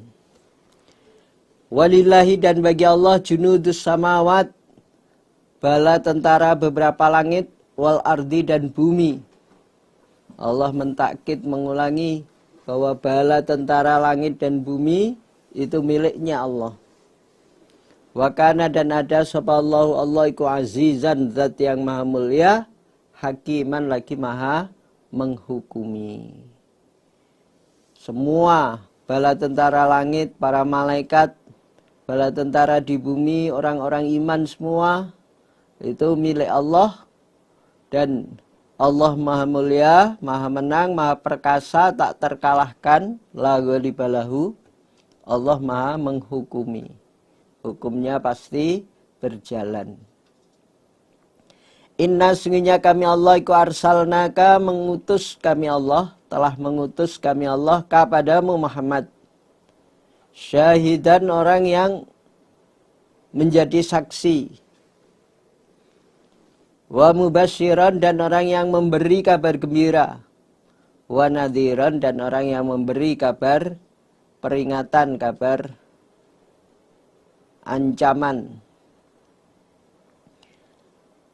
Walillahi dan bagi Allah junudus samawat, bala tentara beberapa langit, wal ardi dan bumi. Allah mentakkid mengulangi bahwa bala tentara langit dan bumi itu miliknya Allah. Wakana dan ada sapallahu Allah iku azizan, zat yang maha mulia, hakiman lagi maha menghukumi. Semua bala tentara langit, para malaikat, bala tentara di bumi, orang-orang iman semua itu milik Allah. Dan Allah maha mulia, maha menang, maha perkasa, tak terkalahkan, la ghaliba lahu. Allah maha menghukumi. Hukumnya pasti berjalan. Inna sungguhnya kami Allah iku arsalnaka mengutus kami Allah, telah mengutus kami Allah kepadamu Muhammad. Syahidan orang yang menjadi saksi. Wa mubasyiran dan orang yang memberi kabar gembira. Wa nadhiran dan orang yang memberi kabar peringatan, kabar ancaman.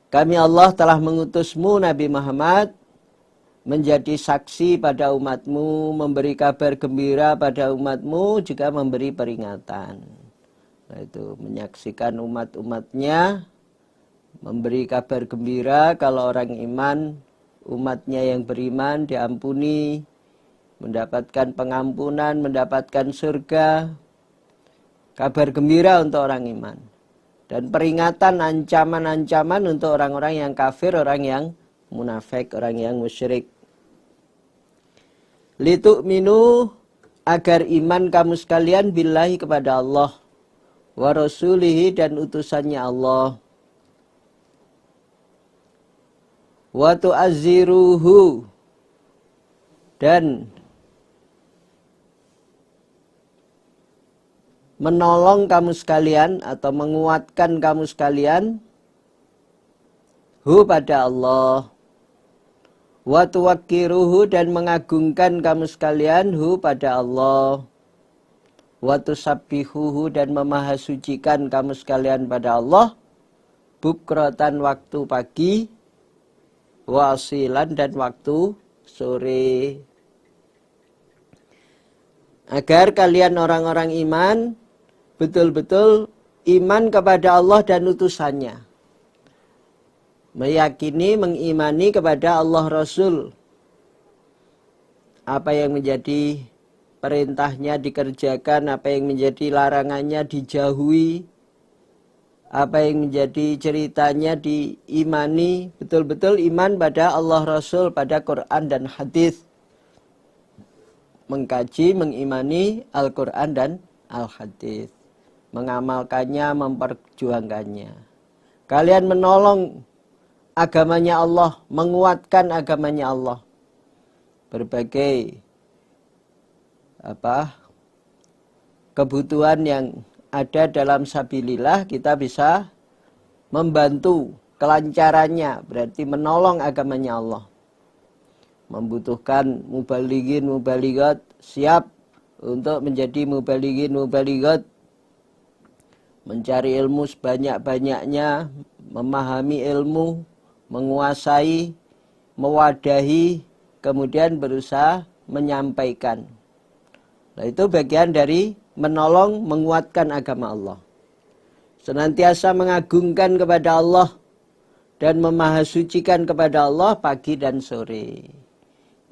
Kami Allah telah mengutusmu Nabi Muhammad menjadi saksi pada umatmu, memberi kabar gembira pada umatmu, juga memberi peringatan. Nah, itu menyaksikan umat-umatnya, memberi kabar gembira kalau orang iman, umatnya yang beriman diampuni, mendapatkan pengampunan, mendapatkan surga. Kabar gembira untuk orang iman. Dan peringatan, ancaman-ancaman untuk orang-orang yang kafir, orang yang munafik, orang yang musyrik. Litu'minu agar iman kamu sekalian billahi kepada Allah, wa rasulihi dan utusannya Allah, wa tu'azziruhu dan menolong kamu sekalian atau menguatkan kamu sekalian hu pada Allah, wa tuwakkiruhu dan mengagungkan kamu sekalian hu pada Allah, wa tusabbihuhu dan memahasucikan kamu sekalian pada Allah, bukratan waktu pagi, wa asilan dan waktu sore. Agar kalian orang-orang iman betul-betul iman kepada Allah dan utusannya. Meyakini, mengimani kepada Allah Rasul. Apa yang menjadi perintahnya dikerjakan, apa yang menjadi larangannya dijauhi, apa yang menjadi ceritanya diimani, betul-betul iman pada Allah Rasul, pada Quran dan hadis. Mengkaji, mengimani Al-Quran dan Al-Hadis. Mengamalkannya, memperjuangkannya. Kalian menolong agamanya Allah, menguatkan agamanya Allah. Berbagai kebutuhan yang ada dalam sabilillah kita bisa membantu kelancarannya, berarti menolong agamanya Allah. Membutuhkan mubalighin, mubaligat, siap untuk menjadi mubalighin, mubaligat, mencari ilmu sebanyak-banyaknya, memahami ilmu, menguasai, mewadahi, kemudian berusaha menyampaikan. Nah, itu bagian dari menolong, menguatkan agama Allah. Senantiasa mengagungkan kepada Allah dan memahasucikan kepada Allah pagi dan sore.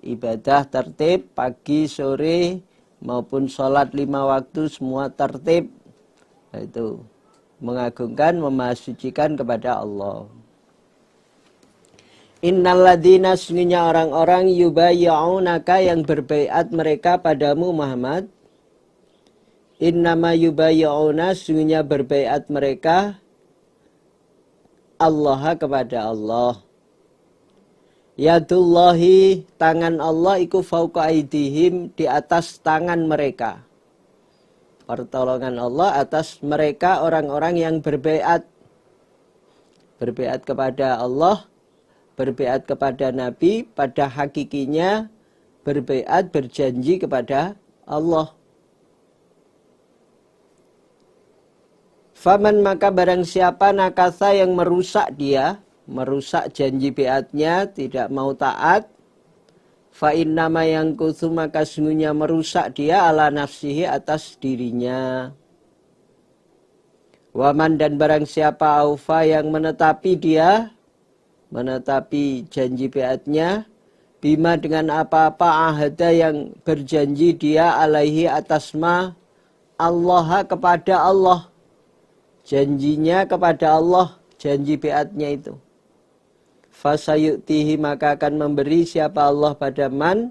Ibadah tertib pagi, sore, maupun sholat 5 waktu semua tertib. Nah, itu mengagungkan, memahasucikan kepada Allah. Innalladzina sesungguhnya orang-orang yubayyi'unaka yang berbaiat mereka padamu Muhammad. Innama yubayyi'una sesungguhnya berbaiat mereka Allah kepada Allah. Yadullahi tangan Allah iku fauqa aidihim di atas tangan mereka. Pertolongan Allah atas mereka orang-orang yang berbaiat. Berbaiat kepada Allah, berbaiat kepada Nabi, pada hakikinya berbaiat, berjanji kepada Allah. Faman maka barang siapa nakasa yang merusak dia, merusak janji baiatnya, tidak mau taat, fa innama yang kusu maka sungguhnya merusak dia ala nafsihi atas dirinya. Waman dan barang siapa aufa yang menetapi dia, menetapi janji baiatnya, bima dengan apa-apa ahada yang berjanji dia alaihi atas ma Allah kepada Allah. Janjinya kepada Allah, janji baiatnya itu. Fasayu'tihi maka akan memberi siapa Allah pada man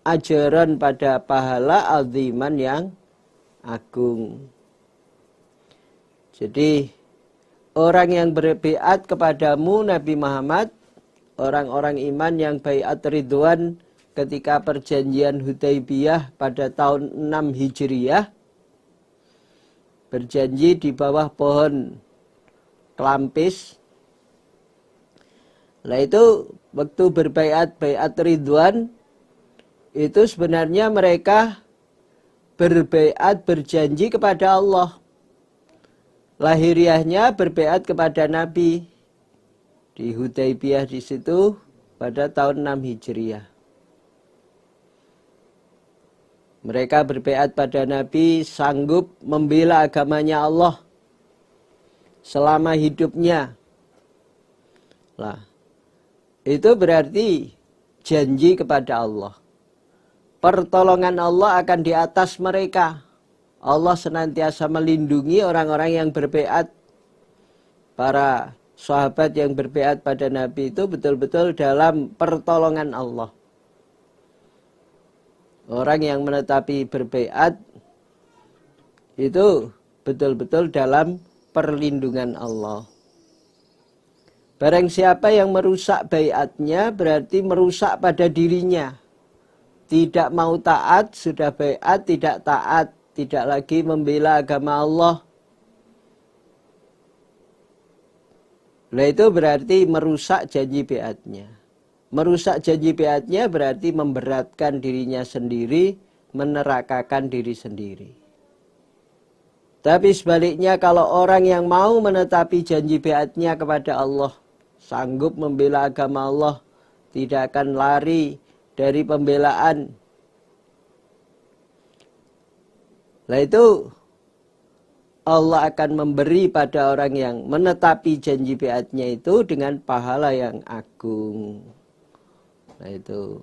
ajaran pada pahala aziman yang agung. Jadi orang yang berbaiat kepadamu Nabi Muhammad, orang-orang iman yang baiat ridwan ketika perjanjian Hudaybiyah pada tahun 6 Hijriyah, berjanji di bawah pohon kelampis. Nah itu waktu berbaiat ridwan, itu sebenarnya mereka berbaiat berjanji kepada Allah. Lahiriahnya berbaiat kepada Nabi di Hudaybiyah di situ pada tahun 6 Hijriyah. Mereka berbaiat pada Nabi sanggup membela agamanya Allah selama hidupnya. Lah, itu berarti janji kepada Allah. Pertolongan Allah akan di atas mereka. Allah senantiasa melindungi orang-orang yang berbaiat. Para sahabat yang berbaiat pada Nabi itu betul-betul dalam pertolongan Allah. Orang yang menetapi berbaiat itu betul-betul dalam perlindungan Allah. Barang siapa yang merusak baiatnya berarti merusak pada dirinya. Tidak mau taat, sudah baiat, tidak taat, tidak lagi membela agama Allah. Nah itu berarti merusak janji baiatnya. Merusak janji baiatnya berarti memberatkan dirinya sendiri, menerakakan diri sendiri. Tapi sebaliknya kalau orang yang mau menetapi janji baiatnya kepada Allah, sanggup membela agama Allah, tidak akan lari dari pembelaan. Nah itu Allah akan memberi pada orang yang menetapi janji baiatnya itu dengan pahala yang agung. Nah itu,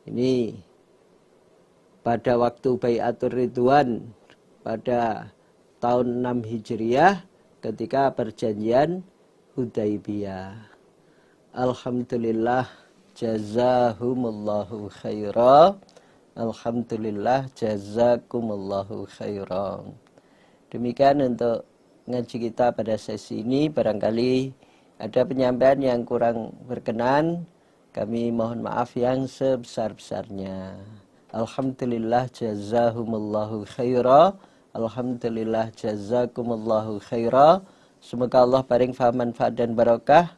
ini pada waktu baiatur ridwan pada tahun 6 Hijriyah ketika perjanjian Hudaybiyah. Alhamdulillah, jazahumullahu khaira. Alhamdulillah, jazakumullahu khairan. Demikian untuk ngaji kita pada sesi ini. Barangkali ada penyampaian yang kurang berkenan, kami mohon maaf yang sebesar-besarnya. Alhamdulillah, jazahumullahu khaira. Alhamdulillah, jazakumullahu khaira. Semoga Allah paring faham, manfaat dan barokah.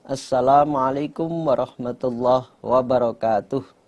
Assalamualaikum warahmatullahi wabarakatuh.